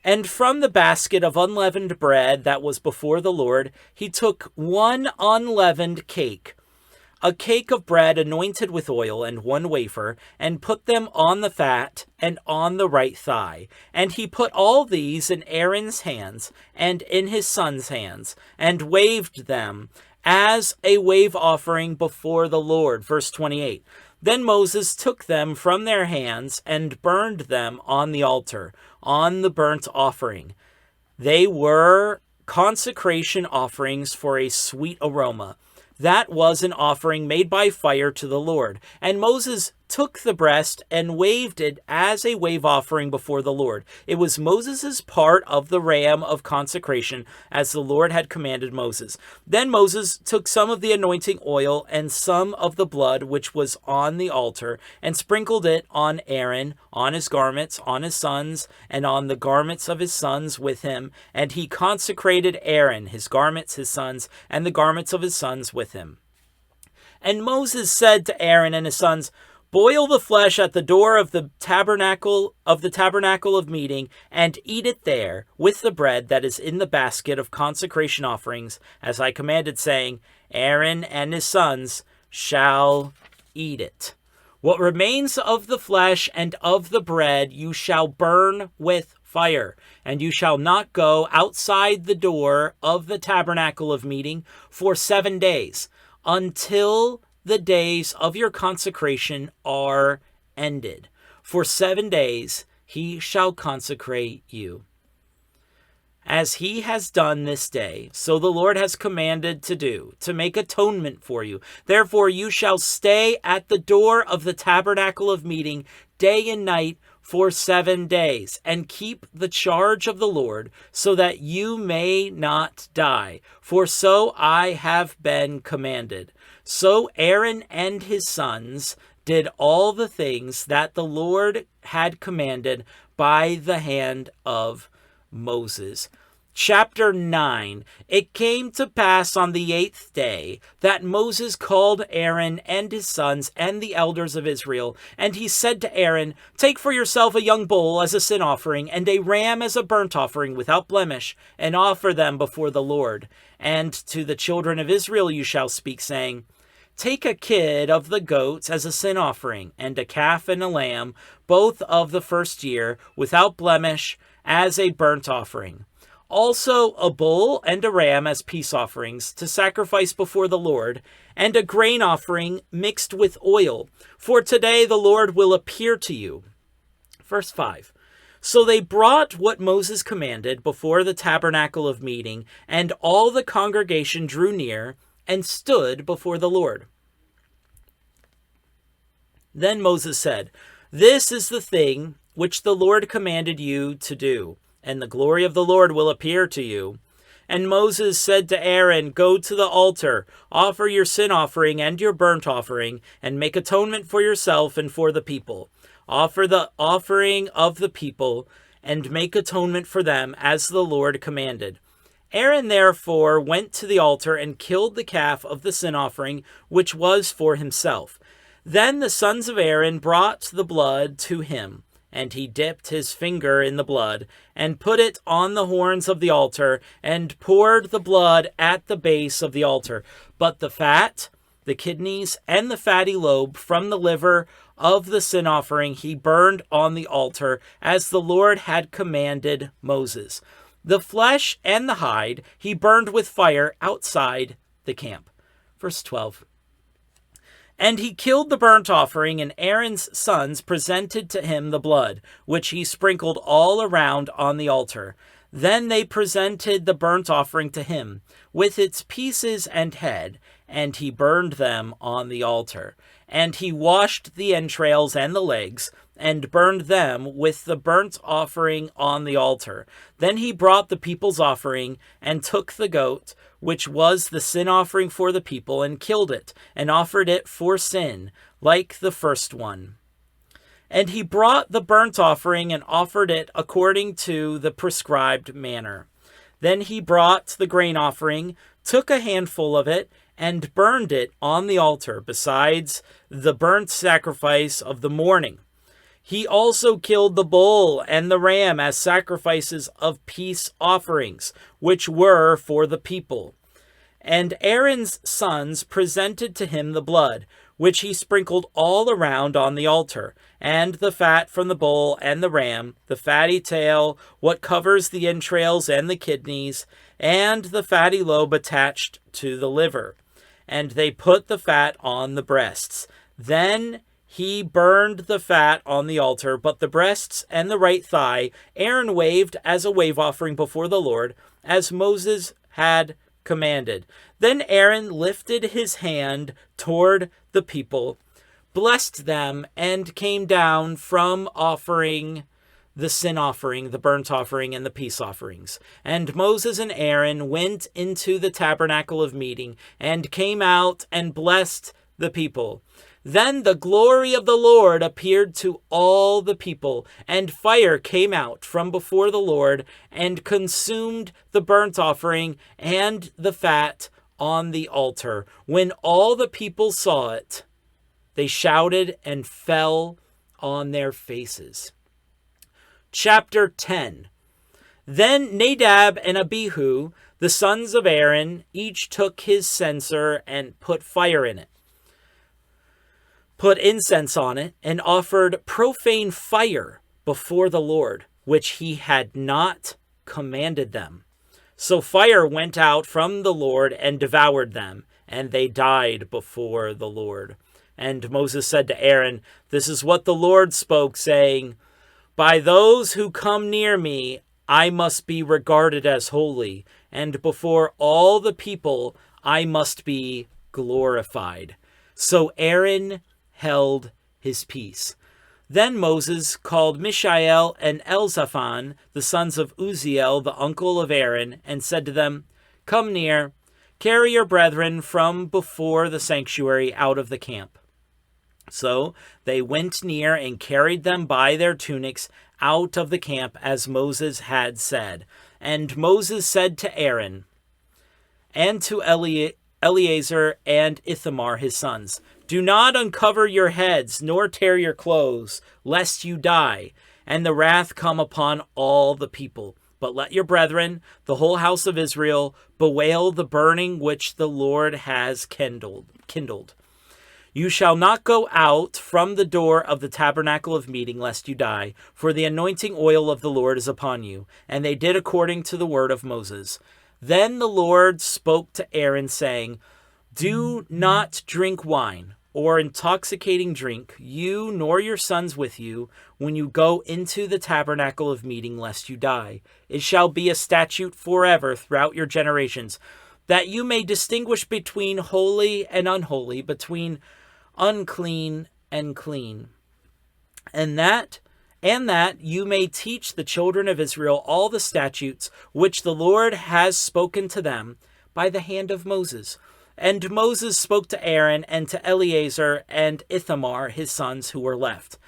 And from the basket of unleavened bread that was before the Lord, he took 1 unleavened cake, a cake of bread anointed with oil, and 1 wafer, and put them on the fat and on the right thigh. And he put all these in Aaron's hands and in his sons' hands, and waved them as a wave offering before the Lord. Verse 28. Then Moses took them from their hands and burned them on the altar, on the burnt offering. They were consecration offerings for a sweet aroma. That was an offering made by fire to the Lord. And Moses took the breast and waved it as a wave offering before the Lord. It was Moses' part of the ram of consecration, as the Lord had commanded Moses. Then Moses took some of the anointing oil and some of the blood which was on the altar, and sprinkled it on Aaron, on his garments, on his sons, and on the garments of his sons with him. And he consecrated Aaron, his garments, his sons, and the garments of his sons with him. And Moses said to Aaron and his sons, "Boil the flesh at the door of the tabernacle of meeting, and eat it there with the bread that is in the basket of consecration offerings, as I commanded, saying, Aaron and his sons shall eat it. What remains of the flesh and of the bread you shall burn with fire, and you shall not go outside the door of the tabernacle of meeting for 7 days, until the days of your consecration are ended. For 7 days he shall consecrate you. As he has done this day, so the Lord has commanded to do, to make atonement for you. Therefore you shall stay at the door of the tabernacle of meeting day and night for 7 days, and keep the charge of the Lord, so that you may not die. For so I have been commanded." So Aaron and his sons did all the things that the Lord had commanded by the hand of Moses. Chapter 9. It came to pass on the 8th day that Moses called Aaron and his sons and the elders of Israel, and he said to Aaron, "Take for yourself a young bull as a sin offering, and a ram as a burnt offering without blemish, and offer them before the Lord. And to the children of Israel you shall speak, saying, Take a kid of the goats as a sin offering, and a calf and a lamb, both of the first year, without blemish, as a burnt offering. Also a bull and a ram as peace offerings to sacrifice before the Lord, and a grain offering mixed with oil. For today the Lord will appear to you." Verse 5. So they brought what Moses commanded before the tabernacle of meeting, and all the congregation drew near and stood before the Lord. Then Moses said, "This is the thing which the Lord commanded you to do, and the glory of the Lord will appear to you." And Moses said to Aaron, "Go to the altar, offer your sin offering and your burnt offering, and make atonement for yourself and for the people. Offer the offering of the people, and make atonement for them, as the Lord commanded." Aaron therefore went to the altar and killed the calf of the sin offering, which was for himself. Then the sons of Aaron brought the blood to him, and he dipped his finger in the blood, and put it on the horns of the altar, and poured the blood at the base of the altar. But the fat, the kidneys, and the fatty lobe from the liver of the sin offering he burned on the altar, as the Lord had commanded Moses. The flesh and the hide he burned with fire outside the camp. Verse 12. And he killed the burnt offering, and Aaron's sons presented to him the blood, which he sprinkled all around on the altar. Then they presented the burnt offering to him, with its pieces and head, and he burned them on the altar. And he washed the entrails and the legs, and burned them with the burnt offering on the altar. Then he brought the people's offering, and took the goat, which was the sin offering for the people, and killed it, and offered it for sin, like the first one. And he brought the burnt offering, and offered it according to the prescribed manner. Then he brought the grain offering, took a handful of it, and burned it on the altar, besides the burnt sacrifice of the morning. He also killed the bull and the ram as sacrifices of peace offerings, which were for the people. And Aaron's sons presented to him the blood, which he sprinkled all around on the altar, and the fat from the bull and the ram, the fatty tail, what covers the entrails and the kidneys, and the fatty lobe attached to the liver. And they put the fat on the breasts. Then he burned the fat on the altar, but the breasts and the right thigh Aaron waved as a wave offering before the Lord, as Moses had commanded. Then Aaron lifted his hand toward the people, blessed them, and came down from offering the sin offering, the burnt offering, and the peace offerings. And Moses and Aaron went into the tabernacle of meeting, and came out and blessed the people. Then the glory of the Lord appeared to all the people, and fire came out from before the Lord, and consumed the burnt offering and the fat on the altar. When all the people saw it, they shouted and fell on their faces. Chapter 10. Then Nadab and Abihu, the sons of Aaron, each took his censer and put fire in it, put incense on it, and offered profane fire before the Lord, which he had not commanded them. So fire went out from the Lord and devoured them, and they died before the Lord. And Moses said to Aaron, "This is what the Lord spoke, saying, by those who come near me, I must be regarded as holy, and before all the people, I must be glorified." So Aaron held his peace. Then Moses called Mishael and Elzaphan, the sons of Uzziel, the uncle of Aaron, and said to them, "Come near, carry your brethren from before the sanctuary out of the camp." So they went near and carried them by their tunics out of the camp, as Moses had said. And Moses said to Aaron and to Eleazar and Ithamar his sons, "Do not uncover your heads, nor tear your clothes, lest you die, and the wrath come upon all the people. But let your brethren, the whole house of Israel, bewail the burning which the Lord has kindled. You shall not go out from the door of the tabernacle of meeting, lest you die, for the anointing oil of the Lord is upon you." And they did according to the word of Moses. Then the Lord spoke to Aaron, saying, "Do not drink wine or intoxicating drink, you nor your sons with you, when you go into the tabernacle of meeting, lest you die. It shall be a statute forever throughout your generations, that you may distinguish between holy and unholy, between unclean and clean, and that you may teach the children of Israel all the statutes which the Lord has spoken to them by the hand of Moses." And Moses spoke to Aaron and to Eleazar and Ithamar his sons who were left.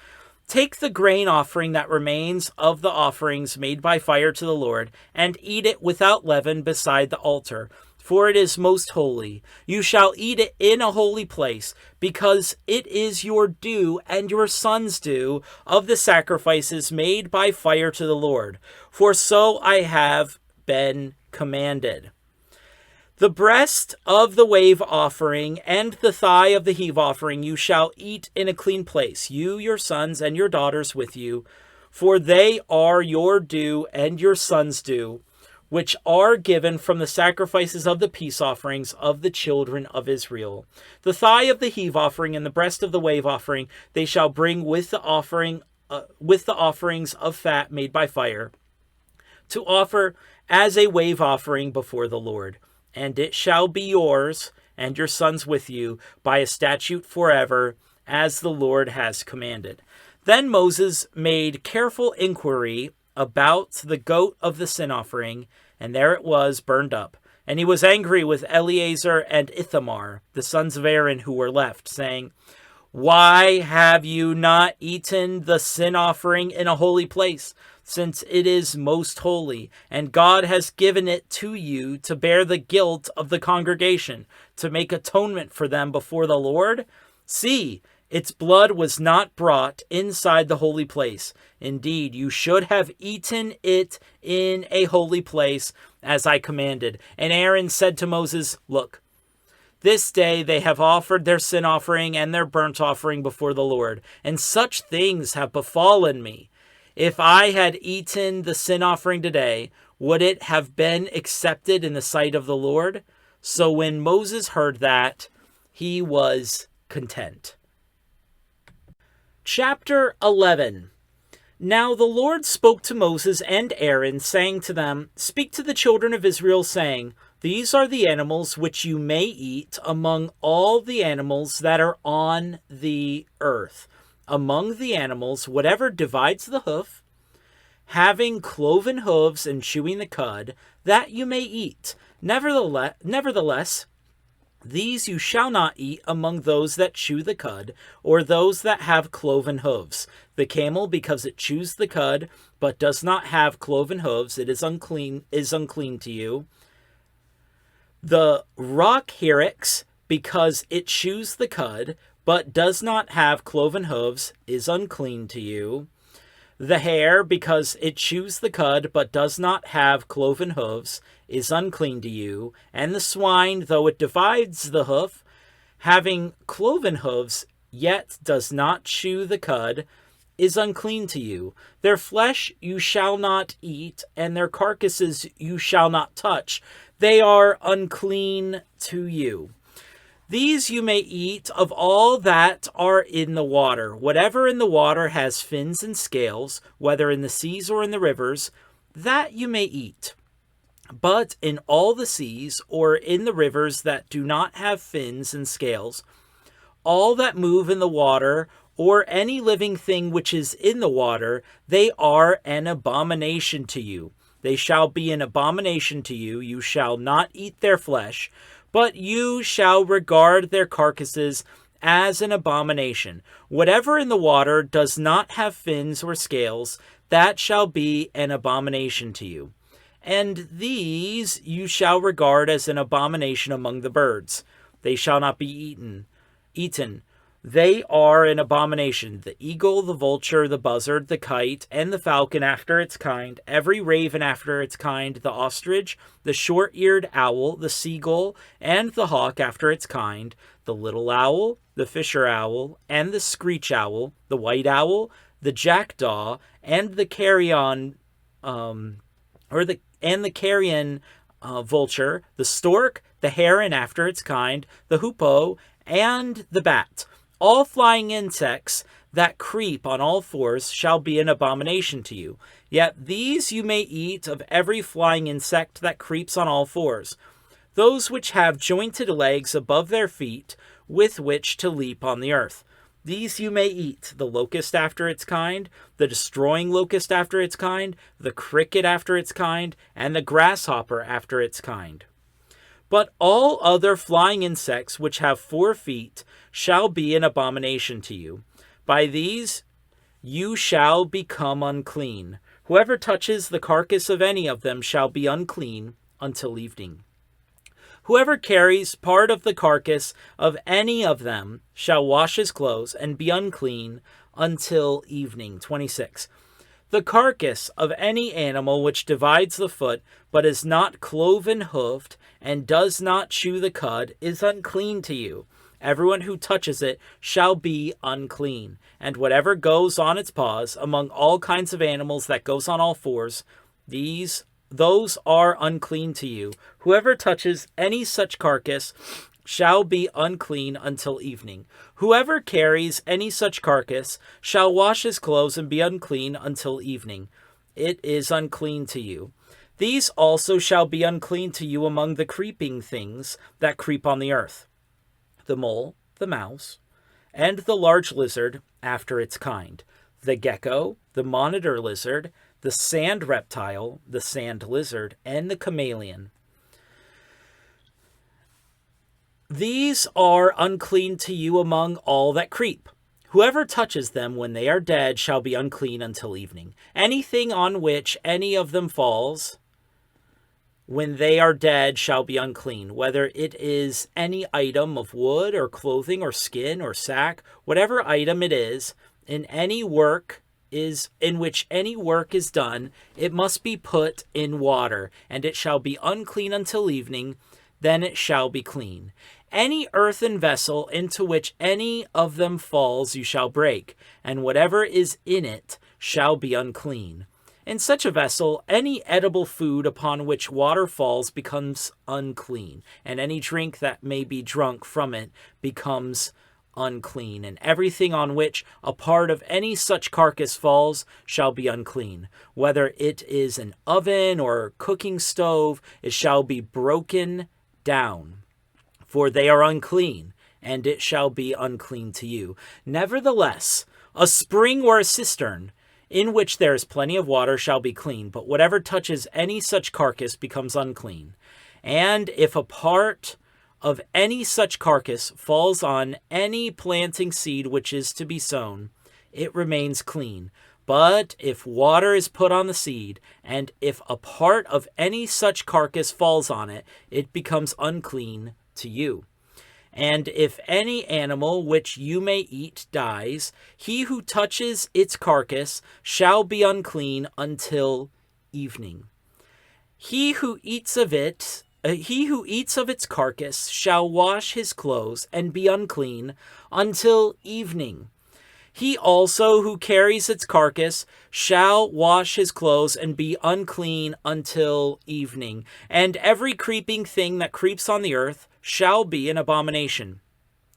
"Take the grain offering that remains of the offerings made by fire to the Lord, and eat it without leaven beside the altar, for it is most holy. You shall eat it in a holy place, because it is your due and your son's due of the sacrifices made by fire to the Lord, for so I have been commanded. The breast of the wave offering and the thigh of the heave offering you shall eat in a clean place, you, your sons, and your daughters with you, for they are your due and your son's due, which are given from the sacrifices of the peace offerings of the children of Israel. The thigh of the heave offering and the breast of the wave offering they shall bring with the offerings of fat made by fire, to offer as a wave offering before the Lord. And it shall be yours and your sons with you by a statute forever, as the Lord has commanded." Then Moses made careful inquiry about the goat of the sin offering, and there it was burned up. And he was angry with Eleazar and Ithamar, the sons of Aaron who were left, saying, "Why have you not eaten the sin offering in a holy place, since it is most holy, and God has given it to you to bear the guilt of the congregation, to make atonement for them before the Lord? See, its blood was not brought inside the holy place. Indeed, you should have eaten it in a holy place, as I commanded." And Aaron said to Moses, "Look, this day they have offered their sin offering and their burnt offering before the Lord, and such things have befallen me. If I had eaten the sin offering today, would it have been accepted in the sight of the Lord?" So when Moses heard that, he was content. Chapter 11. Now the Lord spoke to Moses and Aaron, saying to them, "Speak to the children of Israel, saying, These are the animals which you may eat among all the animals that are on the earth. Among the animals, whatever divides the hoof, having cloven hooves and chewing the cud, that you may eat. Nevertheless, these you shall not eat among those that chew the cud, or those that have cloven hooves. The camel, because it chews the cud, but does not have cloven hooves, it is unclean to you. The rock hyrax, because it chews the cud, but does not have cloven hooves, is unclean to you. The hare, because it chews the cud, but does not have cloven hooves, is unclean to you. And the swine, though it divides the hoof, having cloven hooves, yet does not chew the cud, is unclean to you. Their flesh you shall not eat, and their carcasses you shall not touch. They are unclean to you. These you may eat of all that are in the water. Whatever in the water has fins and scales, whether in the seas or in the rivers, that you may eat. But in all the seas or in the rivers that do not have fins and scales, all that move in the water, or any living thing which is in the water, they are an abomination to you. They shall be an abomination to you. You shall not eat their flesh, but you shall regard their carcasses as an abomination. Whatever in the water does not have fins or scales, that shall be an abomination to you. And these you shall regard as an abomination among the birds. They shall not be eaten. They are an abomination: the eagle, the vulture, the buzzard, the kite, and the falcon after its kind, every raven after its kind, the ostrich, the short-eared owl, the seagull, and the hawk after its kind, the little owl, the fisher owl, and the screech owl, the white owl, the jackdaw, and the carrion, vulture, the stork, the heron after its kind, the hoopoe, and the bat. All flying insects that creep on all fours shall be an abomination to you. Yet these you may eat of every flying insect that creeps on all fours, those which have jointed legs above their feet, with which to leap on the earth. These you may eat: the locust after its kind, the destroying locust after its kind, the cricket after its kind, and the grasshopper after its kind. But all other flying insects which have 4 feet shall be an abomination to you. By these you shall become unclean. Whoever touches the carcass of any of them shall be unclean until evening. Whoever carries part of the carcass of any of them shall wash his clothes and be unclean until evening. 26. The carcass of any animal which divides the foot, but is not cloven-hoofed, and does not chew the cud, is unclean to you. Everyone who touches it shall be unclean. And whatever goes on its paws, among all kinds of animals that goes on all fours, those are unclean to you. Whoever touches any such carcass shall be unclean until evening. Whoever carries any such carcass shall wash his clothes and be unclean until evening. It is unclean to you. These also shall be unclean to you among the creeping things that creep on the earth: the mole, the mouse, and the large lizard after its kind, the gecko, the monitor lizard, the sand reptile, the sand lizard, and the chameleon. These are unclean to you among all that creep. Whoever touches them when they are dead shall be unclean until evening. Anything on which any of them falls when they are dead shall be unclean, whether it is any item of wood or clothing or skin or sack, whatever item it is, in which any work is done, it must be put in water, and it shall be unclean until evening, then it shall be clean. Any earthen vessel into which any of them falls you shall break, and whatever is in it shall be unclean. In such a vessel, any edible food upon which water falls becomes unclean, and any drink that may be drunk from it becomes unclean, and everything on which a part of any such carcass falls shall be unclean. Whether it is an oven or cooking stove, it shall be broken down, for they are unclean, and it shall be unclean to you. Nevertheless, a spring or a cistern, in which there is plenty of water, shall be clean, but whatever touches any such carcass becomes unclean. And if a part of any such carcass falls on any planting seed which is to be sown, it remains clean. But if water is put on the seed, and if a part of any such carcass falls on it, it becomes unclean to you. And if any animal which you may eat dies, he who touches its carcass shall be unclean until evening. He who eats of its carcass shall wash his clothes and be unclean until evening. He also who carries its carcass shall wash his clothes and be unclean until evening. And every creeping thing that creeps on the earth shall be an abomination.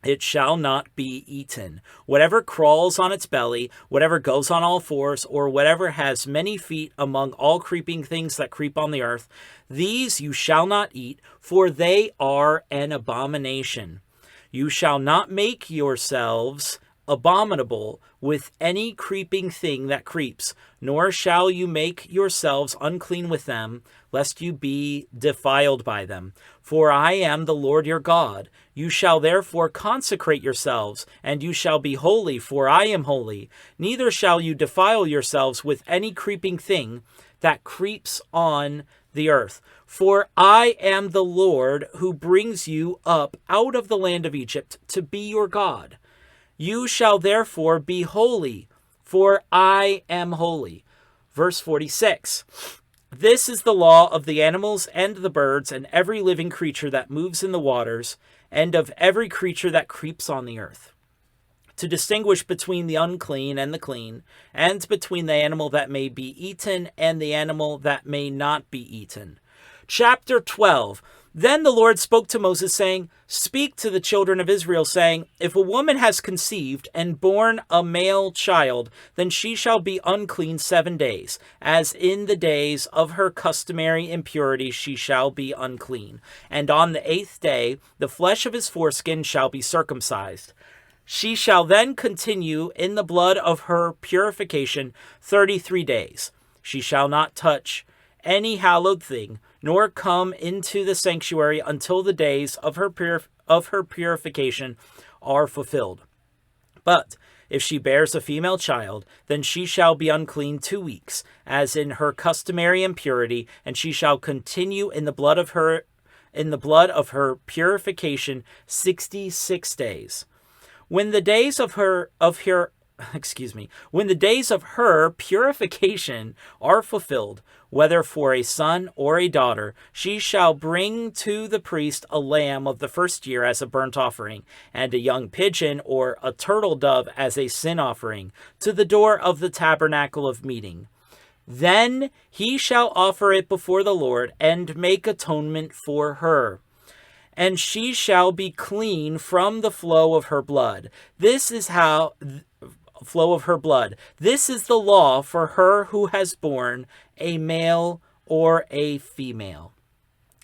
It shall not be eaten. Whatever crawls on its belly, whatever goes on all fours, or whatever has many feet among all creeping things that creep on the earth, these you shall not eat, for they are an abomination. You shall not make yourselves abominable with any creeping thing that creeps, nor shall you make yourselves unclean with them, lest you be defiled by them. For I am the Lord your God. You shall therefore consecrate yourselves, and you shall be holy, for I am holy. Neither shall you defile yourselves with any creeping thing that creeps on the earth. For I am the Lord who brings you up out of the land of Egypt to be your God. You shall therefore be holy, for I am holy. Verse 46. This is the law of the animals and the birds and every living creature that moves in the waters, and of every creature that creeps on the earth, to distinguish between the unclean and the clean, and between the animal that may be eaten and the animal that may not be eaten. Chapter 12. Then the Lord spoke to Moses, saying, Speak to the children of Israel, saying, If a woman has conceived and born a male child, then she shall be unclean 7 days. As in the days of her customary impurity she shall be unclean. And on the 8th day the flesh of his foreskin shall be circumcised. She shall then continue in the blood of her purification 33 days. She shall not touch any hallowed thing, nor come into the sanctuary until the days of her purification are fulfilled. But if she bears a female child, then she shall be unclean 2 weeks, as in her customary impurity, and she shall continue in the blood of her purification 66 days. When the days of her purification are fulfilled, whether for a son or a daughter, she shall bring to the priest a lamb of the first year as a burnt offering, and a young pigeon or a turtle dove as a sin offering, to the door of the tabernacle of meeting. Then he shall offer it before the Lord, and make atonement for her. And she shall be clean from the flow of her blood. This is the law for her who has borne a male or a female.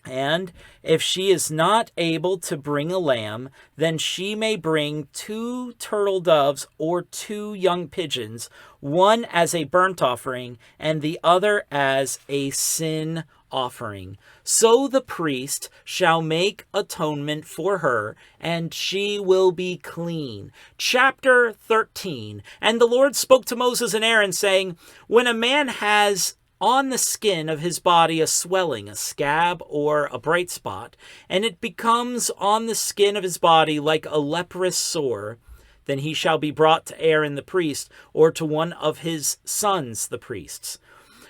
And if she is not able to bring a lamb, then she may bring 2 turtle doves or 2 young pigeons, one as a burnt offering and the other as a sin offering. So the priest shall make atonement for her, and she will be clean. Chapter 13. And the Lord spoke to Moses and Aaron, saying, When a man has on the skin of his body a swelling, a scab, or a bright spot, and it becomes on the skin of his body like a leprous sore, then he shall be brought to Aaron the priest, or to one of his sons the priests.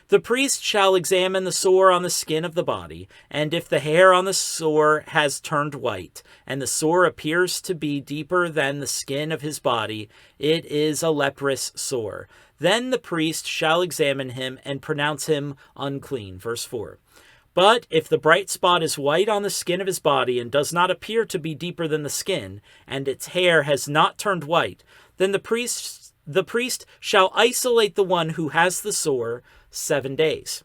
The priest shall examine the sore on the skin of the body, and if the hair on the sore has turned white, and the sore appears to be deeper than the skin of his body, it is a leprous sore. Then the priest shall examine him and pronounce him unclean. Verse 4. But if the bright spot is white on the skin of his body and does not appear to be deeper than the skin, and its hair has not turned white, then the priest shall isolate the one who has the sore 7 days.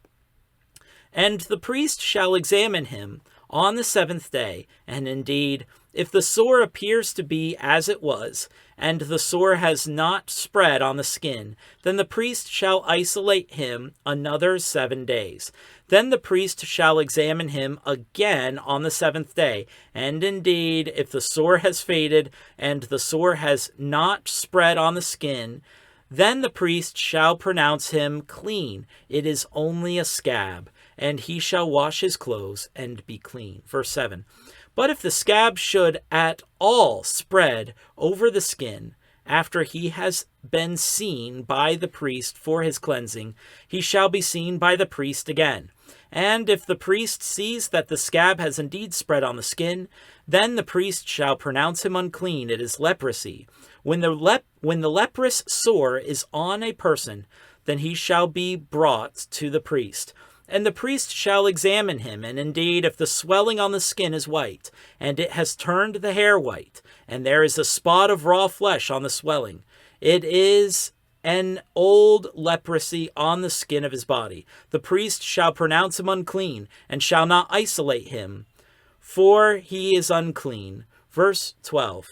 And the priest shall examine him on the 7th day, and indeed, if the sore appears to be as it was, and the sore has not spread on the skin, then the priest shall isolate him another 7 days. Then the priest shall examine him again on the 7th day, and indeed, if the sore has faded, and the sore has not spread on the skin, then the priest shall pronounce him clean. It is only a scab, and he shall wash his clothes and be clean. Verse 7. But if the scab should at all spread over the skin, after he has been seen by the priest for his cleansing, he shall be seen by the priest again. And if the priest sees that the scab has indeed spread on the skin, then the priest shall pronounce him unclean. It is leprosy. When the leprous sore is on a person, then he shall be brought to the priest. And the priest shall examine him, and indeed, if the swelling on the skin is white, and it has turned the hair white, and there is a spot of raw flesh on the swelling, it is an old leprosy on the skin of his body. The priest shall pronounce him unclean, and shall not isolate him, for he is unclean. Verse 12.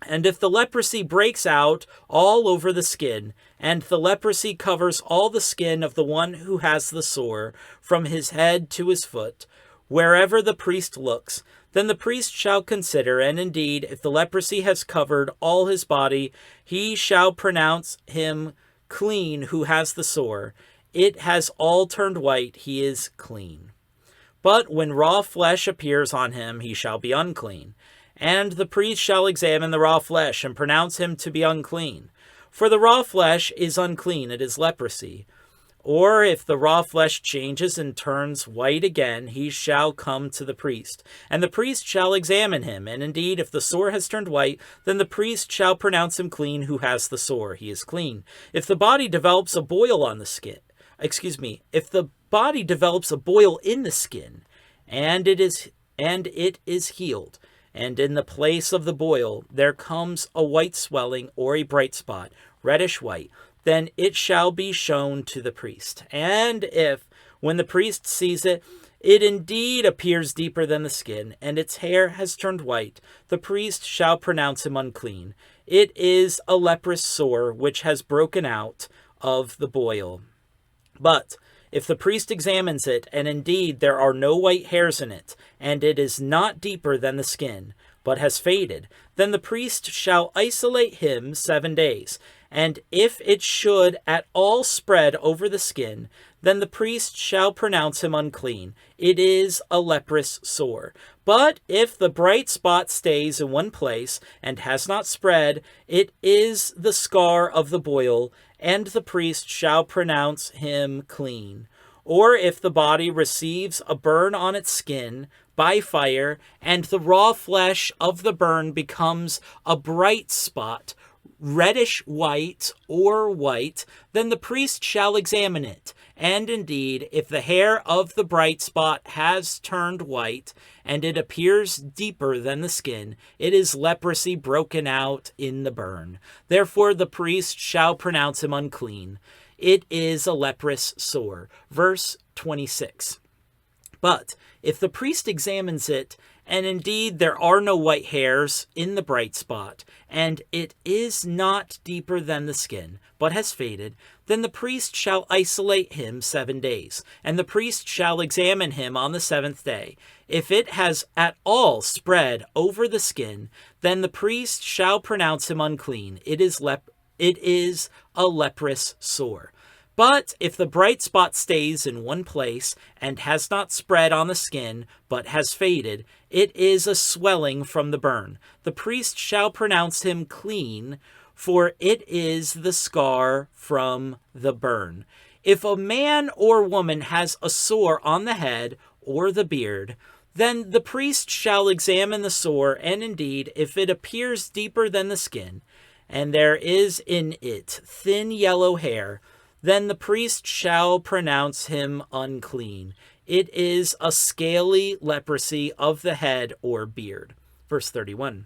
And if the leprosy breaks out all over the skin, and the leprosy covers all the skin of the one who has the sore, from his head to his foot, wherever the priest looks, then the priest shall consider, and indeed, if the leprosy has covered all his body, he shall pronounce him clean who has the sore. It has all turned white, he is clean. But when raw flesh appears on him, he shall be unclean. And the priest shall examine the raw flesh, and pronounce him to be unclean. For the raw flesh is unclean, it is leprosy. Or if the raw flesh changes and turns white again, he shall come to the priest. And the priest shall examine him, and indeed, if the sore has turned white, then the priest shall pronounce him clean who has the sore. He is clean. If the body develops a boil on the skin, if the body develops a boil in the skin, and it is healed, and in the place of the boil there comes a white swelling or a bright spot, reddish white, then it shall be shown to the priest. And if, when the priest sees it, it indeed appears deeper than the skin, and its hair has turned white, the priest shall pronounce him unclean. It is a leprous sore which has broken out of the boil. But if the priest examines it, and indeed there are no white hairs in it, and it is not deeper than the skin, but has faded, then the priest shall isolate him 7 days. And if it should at all spread over the skin, then the priest shall pronounce him unclean. It is a leprous sore. But if the bright spot stays in one place and has not spread, it is the scar of the boil, and the priest shall pronounce him clean. Or if the body receives a burn on its skin by fire, and the raw flesh of the burn becomes a bright spot, reddish white or white, then the priest shall examine it. And indeed, if the hair of the bright spot has turned white, and it appears deeper than the skin, it is leprosy broken out in the burn. Therefore the priest shall pronounce him unclean. It is a leprous sore. Verse 26. But if the priest examines it, and indeed there are no white hairs in the bright spot, and it is not deeper than the skin, but has faded, then the priest shall isolate him 7 days, and the priest shall examine him on the 7th day. If it has at all spread over the skin, then the priest shall pronounce him unclean. It is a leprous sore. But if the bright spot stays in one place and has not spread on the skin, but has faded, it is a swelling from the burn. The priest shall pronounce him clean, for it is the scar from the burn. If a man or woman has a sore on the head or the beard, then the priest shall examine the sore, and indeed, if it appears deeper than the skin, and there is in it thin yellow hair, then the priest shall pronounce him unclean. It is a scaly leprosy of the head or beard. Verse 31.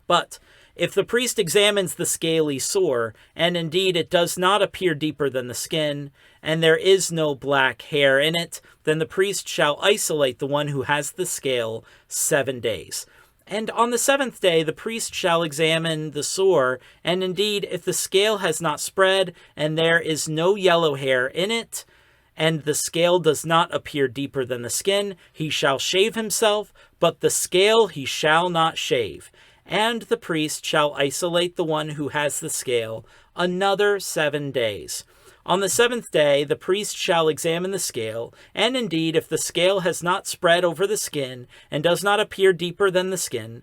But if the priest examines the scaly sore, and indeed it does not appear deeper than the skin, and there is no black hair in it, then the priest shall isolate the one who has the scale 7 days. And on the 7th day the priest shall examine the sore, and indeed if the scale has not spread, and there is no yellow hair in it, and the scale does not appear deeper than the skin, he shall shave himself, but the scale he shall not shave. And the priest shall isolate the one who has the scale another 7 days. On the 7th day the priest shall examine the scale, and indeed if the scale has not spread over the skin, and does not appear deeper than the skin,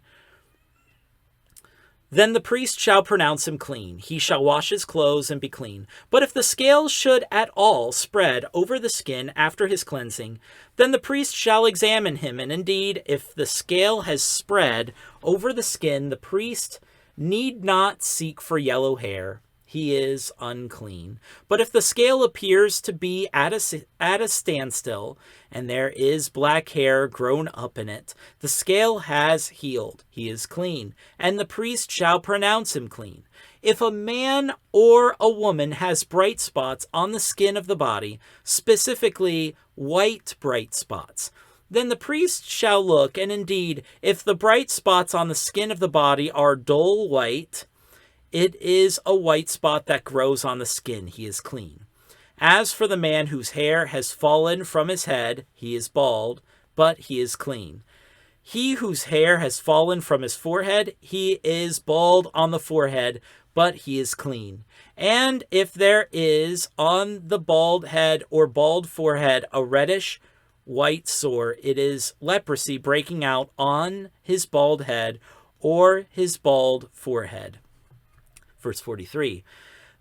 then the priest shall pronounce him clean. He shall wash his clothes and be clean. But if the scale should at all spread over the skin after his cleansing, then the priest shall examine him. And indeed, if the scale has spread over the skin, the priest need not seek for yellow hair. He is unclean. But if the scale appears to be at a standstill, and there is black hair grown up in it, the scale has healed. He is clean, and the priest shall pronounce him clean. If a man or a woman has bright spots on the skin of the body, specifically white bright spots, then the priest shall look, and indeed, if the bright spots on the skin of the body are dull white, it is a white spot that grows on the skin. He is clean. As for the man whose hair has fallen from his head, he is bald, but he is clean. He whose hair has fallen from his forehead, he is bald on the forehead, but he is clean. And if there is on the bald head or bald forehead a reddish white sore, it is leprosy breaking out on his bald head or his bald forehead. Verse 43,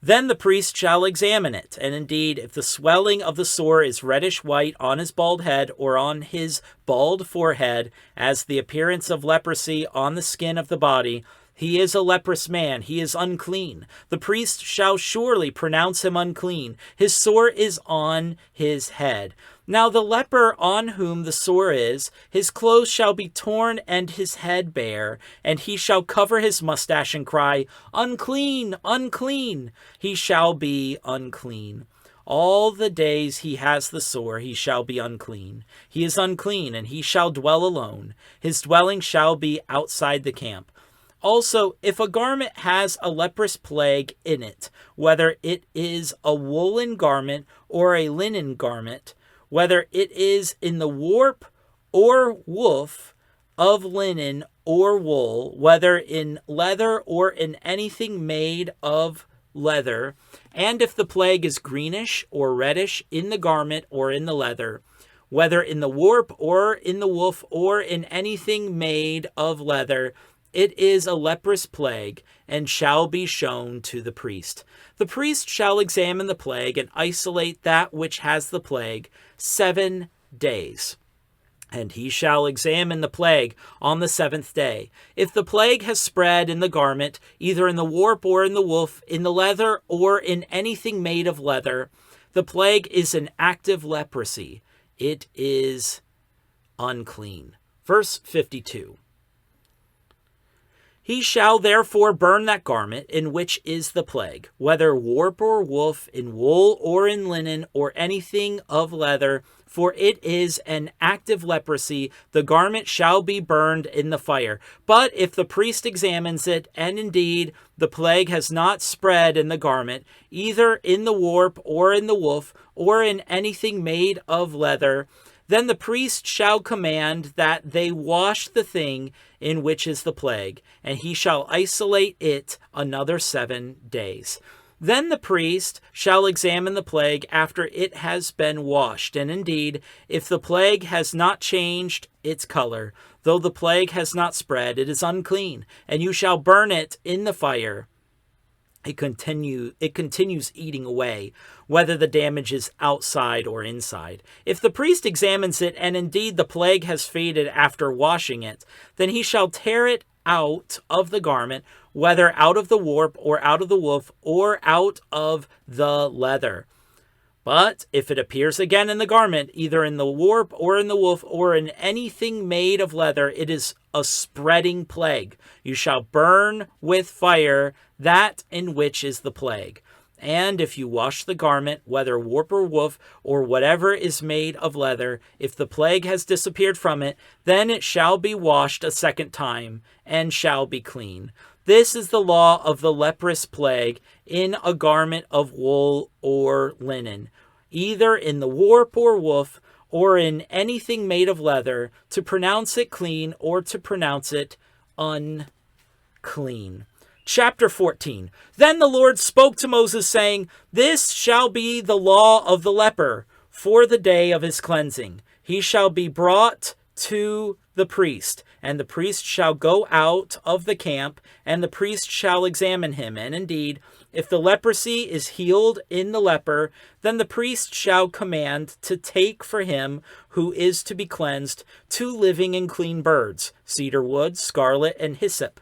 then the priest shall examine it, and indeed, if the swelling of the sore is reddish white on his bald head or on his bald forehead, as the appearance of leprosy on the skin of the body, he is a leprous man, he is unclean. The priest shall surely pronounce him unclean. His sore is on his head. Now the leper on whom the sore is, his clothes shall be torn and his head bare, and he shall cover his mustache and cry, unclean, unclean. He shall be unclean. All the days he has the sore, he shall be unclean. He is unclean, and he shall dwell alone. His dwelling shall be outside the camp. Also, if a garment has a leprous plague in it, whether it is a woolen garment or a linen garment, whether it is in the warp or woof of linen or wool, whether in leather or in anything made of leather, and if the plague is greenish or reddish in the garment or in the leather, whether in the warp or in the woof or in anything made of leather, it is a leprous plague, and shall be shown to the priest. The priest shall examine the plague and isolate that which has the plague 7 days. And he shall examine the plague on the 7th day. If the plague has spread in the garment, either in the warp or in the woof, in the leather or in anything made of leather, the plague is an active leprosy. It is unclean. Verse 52. He shall therefore burn that garment in which is the plague, whether warp or woof, in wool or in linen, or anything of leather, for it is an active leprosy. The garment shall be burned in the fire. But if the priest examines it, and indeed the plague has not spread in the garment, either in the warp or in the woof, or in anything made of leather, then the priest shall command that they wash the thing in which is the plague, and he shall isolate it another 7 days. Then the priest shall examine the plague after it has been washed, and indeed, if the plague has not changed its color, though the plague has not spread, it is unclean, and you shall burn it in the fire. It continues eating away, whether the damage is outside or inside. If the priest examines it, and indeed the plague has faded after washing it, then he shall tear it out of the garment, whether out of the warp or out of the woof or out of the leather. But if it appears again in the garment, either in the warp or in the woof or in anything made of leather, it is a spreading plague. You shall burn with fire that in which is the plague. And if you wash the garment, whether warp or woof, or whatever is made of leather, if the plague has disappeared from it, then it shall be washed a second time, and shall be clean. This is the law of the leprous plague in a garment of wool or linen, either in the warp or woof, or in anything made of leather, to pronounce it clean or to pronounce it unclean. Chapter 14. Then the Lord spoke to Moses, saying, This shall be the law of the leper for the day of his cleansing. He shall be brought to the priest, and the priest shall go out of the camp, and the priest shall examine him. And indeed, if the leprosy is healed in the leper, then the priest shall command to take for him who is to be cleansed 2 living and clean birds, cedar wood, scarlet, and hyssop.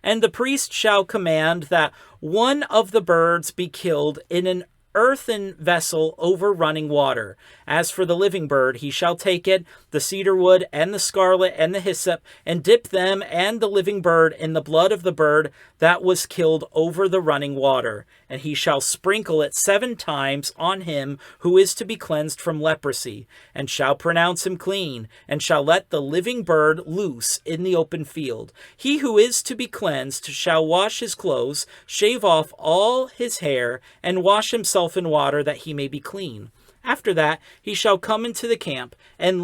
And the priest shall command that one of the birds be killed in an earthen vessel over running water. As for the living bird, he shall take it, the cedar wood, and the scarlet, and the hyssop, and dip them and the living bird in the blood of the bird that was killed over the running water. And he shall sprinkle it 7 times on him who is to be cleansed from leprosy, and shall pronounce him clean, and shall let the living bird loose in the open field. He who is to be cleansed shall wash his clothes, shave off all his hair, and wash himself in water that he may be clean. After that he shall come into the camp and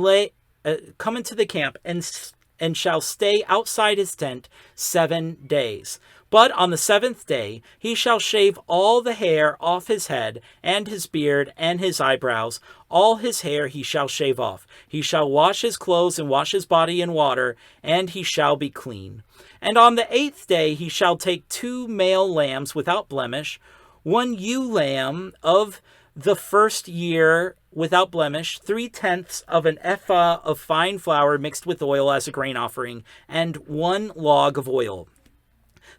shall stay outside his tent 7 days. But on the 7th day he shall shave all the hair off his head, and his beard, and his eyebrows. All his hair he shall shave off. He shall wash his clothes and wash his body in water, and he shall be clean. And on the 8th day he shall take 2 male lambs without blemish, 1 ewe lamb of the first year without blemish, 3/10 of an ephah of fine flour mixed with oil as a grain offering, and 1 log of oil.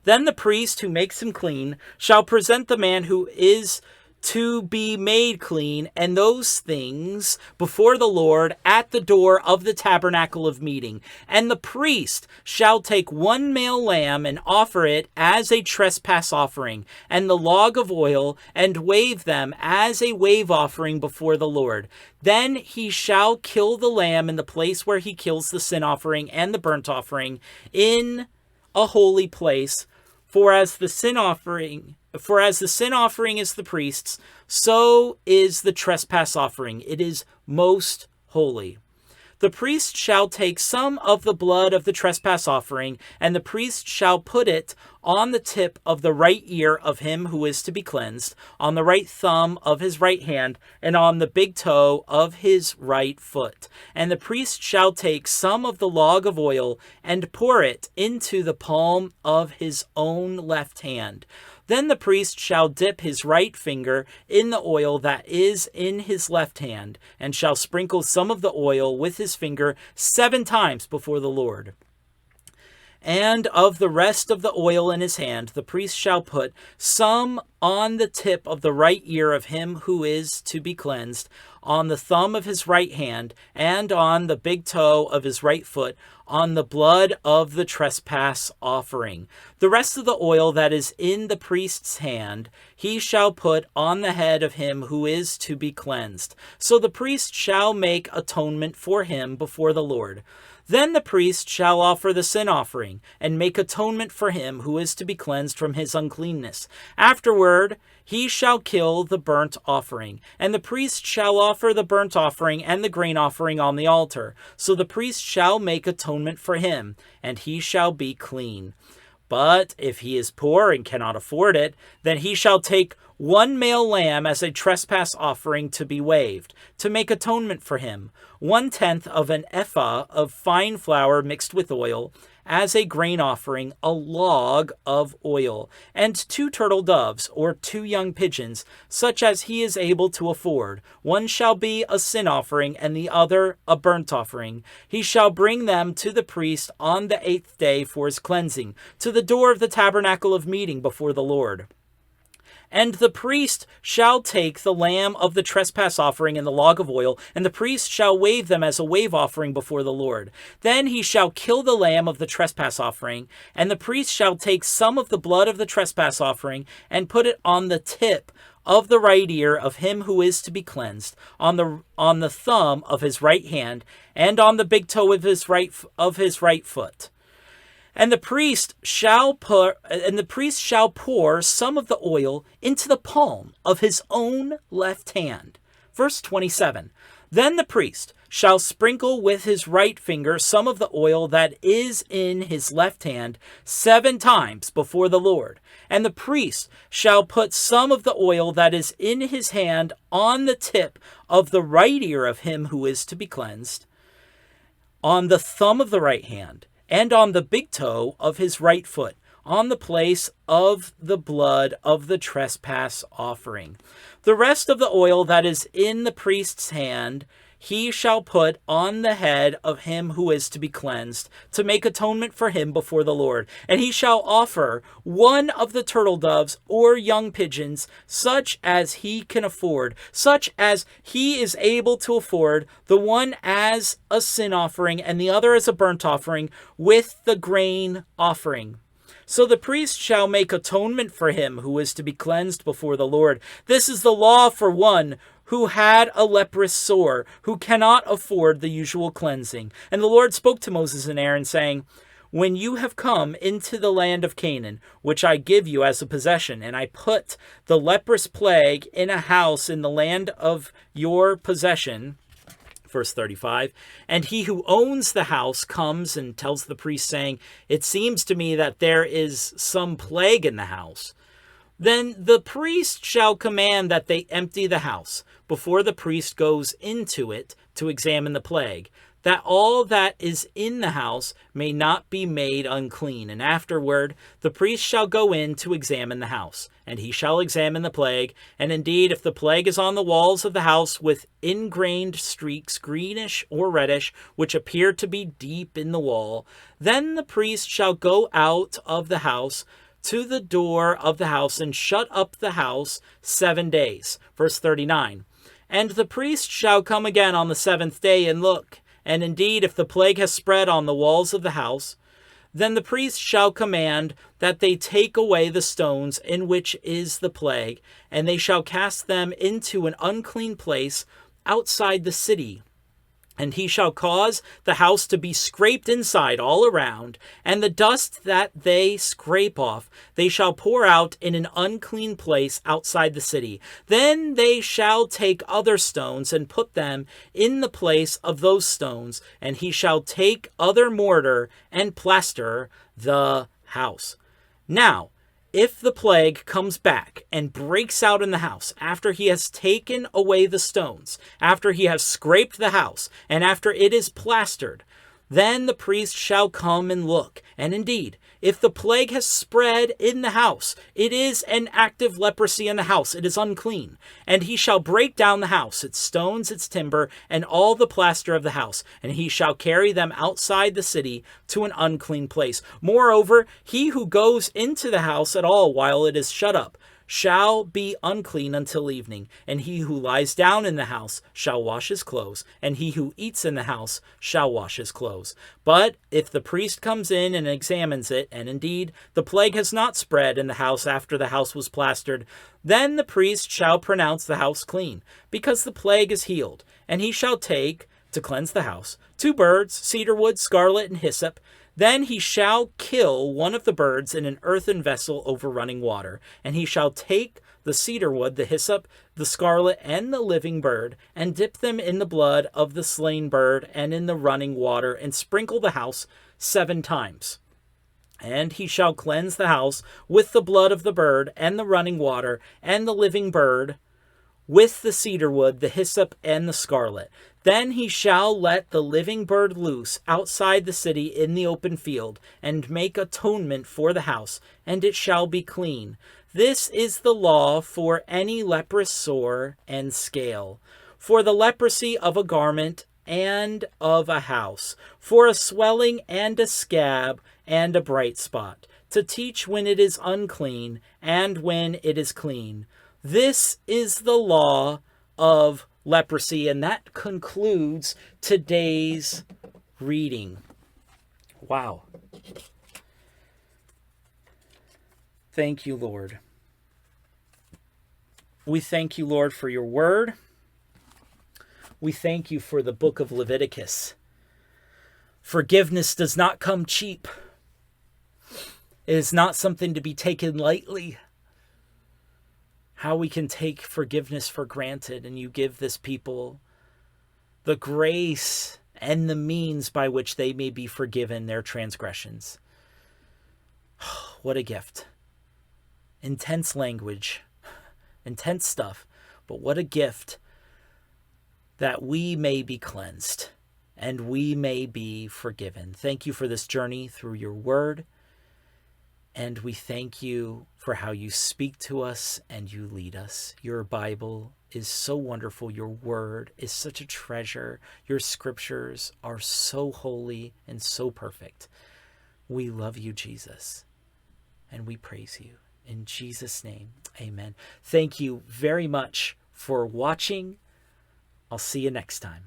Then the priest who makes him clean shall present the man who is to be made clean and those things before the Lord at the door of the tabernacle of meeting. And the priest shall take 1 male lamb and offer it as a trespass offering, and the log of oil, and wave them as a wave offering before the Lord. Then he shall kill the lamb in the place where he kills the sin offering and the burnt offering in a holy place. For as the sin offering is the priest's, so is the trespass offering. It is most holy. The priest shall take some of the blood of the trespass offering, and the priest shall put it on the tip of the right ear of him who is to be cleansed, on the right thumb of his right hand, and on the big toe of his right foot. And the priest shall take some of the log of oil and pour it into the palm of his own left hand. Then the priest shall dip his right finger in the oil that is in his left hand, and shall sprinkle some of the oil with his finger 7 times before the Lord. And of the rest of the oil in his hand, the priest shall put some on the tip of the right ear of him who is to be cleansed, on the thumb of his right hand, and on the big toe of his right foot, on the blood of the trespass offering. The rest of the oil that is in the priest's hand he shall put on the head of him who is to be cleansed. So the priest shall make atonement for him before the Lord. Then the priest shall offer the sin offering, and make atonement for him who is to be cleansed from his uncleanness. Afterward he shall kill the burnt offering, and the priest shall offer the burnt offering and the grain offering on the altar. So the priest shall make atonement for him, and he shall be clean. But if he is poor and cannot afford it, then he shall take 1 male lamb as a trespass offering to be waved, to make atonement for him, 1/10 of an ephah of fine flour mixed with oil, as a grain offering, a log of oil, and 2 turtle doves, or 2 young pigeons, such as he is able to afford. One shall be a sin offering, and the other a burnt offering. He shall bring them to the priest on the 8th day for his cleansing, to the door of the tabernacle of meeting before the Lord. And the priest shall take the lamb of the trespass offering and the log of oil, and the priest shall wave them as a wave offering before the Lord. Then he shall kill the lamb of the trespass offering, and the priest shall take some of the blood of the trespass offering and put it on the tip of the right ear of him who is to be cleansed, on the thumb of his right hand, and on the big toe of his right foot. And the priest shall pour some of the oil into the palm of his own left hand. Verse 27. Then the priest shall sprinkle with his right finger some of the oil that is in his left hand 7 times before the Lord. And the priest shall put some of the oil that is in his hand on the tip of the right ear of him who is to be cleansed, on the thumb of the right hand, and on the big toe of his right foot, on the place of the blood of the trespass offering. The rest of the oil that is in the priest's hand he shall put on the head of him who is to be cleansed, to make atonement for him before the Lord. And he shall offer one of the turtle doves or young pigeons, such as he can afford, such as he is able to afford, the one as a sin offering and the other as a burnt offering, with the grain offering. So the priest shall make atonement for him who is to be cleansed before the Lord. This is the law for one who had a leprous sore, who cannot afford the usual cleansing. And the Lord spoke to Moses and Aaron, saying, when you have come into the land of Canaan, which I give you as a possession, and I put the leprous plague in a house in the land of your possession, verse 35, and he who owns the house comes and tells the priest, saying, it seems to me that there is some plague in the house. Then the priest shall command that they empty the house before the priest goes into it to examine the plague, that all that is in the house may not be made unclean. And afterward the priest shall go in to examine the house, and he shall examine the plague. And indeed, if the plague is on the walls of the house with ingrained streaks, greenish or reddish, which appear to be deep in the wall, then the priest shall go out of the house to the door of the house and shut up the house 7 days. Verse 39. And the priest shall come again on the 7th day and look. And indeed, if the plague has spread on the walls of the house, then the priest shall command that they take away the stones in which is the plague, and they shall cast them into an unclean place outside the city. And he shall cause the house to be scraped inside all around, and the dust that they scrape off they shall pour out in an unclean place outside the city. Then they shall take other stones and put them in the place of those stones, and he shall take other mortar and plaster the house. Now, if the plague comes back and breaks out in the house after he has taken away the stones, after he has scraped the house, and after it is plastered, then the priest shall come and look. And indeed, if the plague has spread in the house, it is an active leprosy in the house, it is unclean. And he shall break down the house, its stones, its timber, and all the plaster of the house, and he shall carry them outside the city to an unclean place. Moreover, he who goes into the house at all while it is shut up shall be unclean until evening, and he who lies down in the house shall wash his clothes, and he who eats in the house shall wash his clothes. But if the priest comes in and examines it, and indeed the plague has not spread in the house after the house was plastered, then the priest shall pronounce the house clean, because the plague is healed. And he shall take, to cleanse the house, 2 birds, cedar wood, scarlet, and hyssop. Then he shall kill one of the birds in an earthen vessel over running water, and he shall take the cedar wood, the hyssop, the scarlet, and the living bird, and dip them in the blood of the slain bird and in the running water, and sprinkle the house 7 times. And he shall cleanse the house with the blood of the bird, and the running water, and the living bird, with the cedar wood, the hyssop, and the scarlet. Then he shall let the living bird loose outside the city in the open field, and make atonement for the house, and it shall be clean. This is the law for any leprous sore and scale, for the leprosy of a garment and of a house, for a swelling and a scab and a bright spot, to teach when it is unclean and when it is clean. This is the law of leprosy. And that concludes today's reading. Wow. Thank you, Lord. We thank you, Lord, for your word. We thank you for the book of Leviticus. Forgiveness does not come cheap. It is not something to be taken lightly. How we can take forgiveness for granted, and you give this people the grace and the means by which they may be forgiven their transgressions. What a gift. Intense language, intense stuff, but what a gift that we may be cleansed and we may be forgiven. Thank you for this journey through your word, and we thank you for how you speak to us and you lead us. Your Bible is so wonderful. Your word is such a treasure. Your scriptures are so holy and so perfect. We love you, Jesus, and we praise you. In Jesus' name, amen. Thank you very much for watching. I'll see you next time.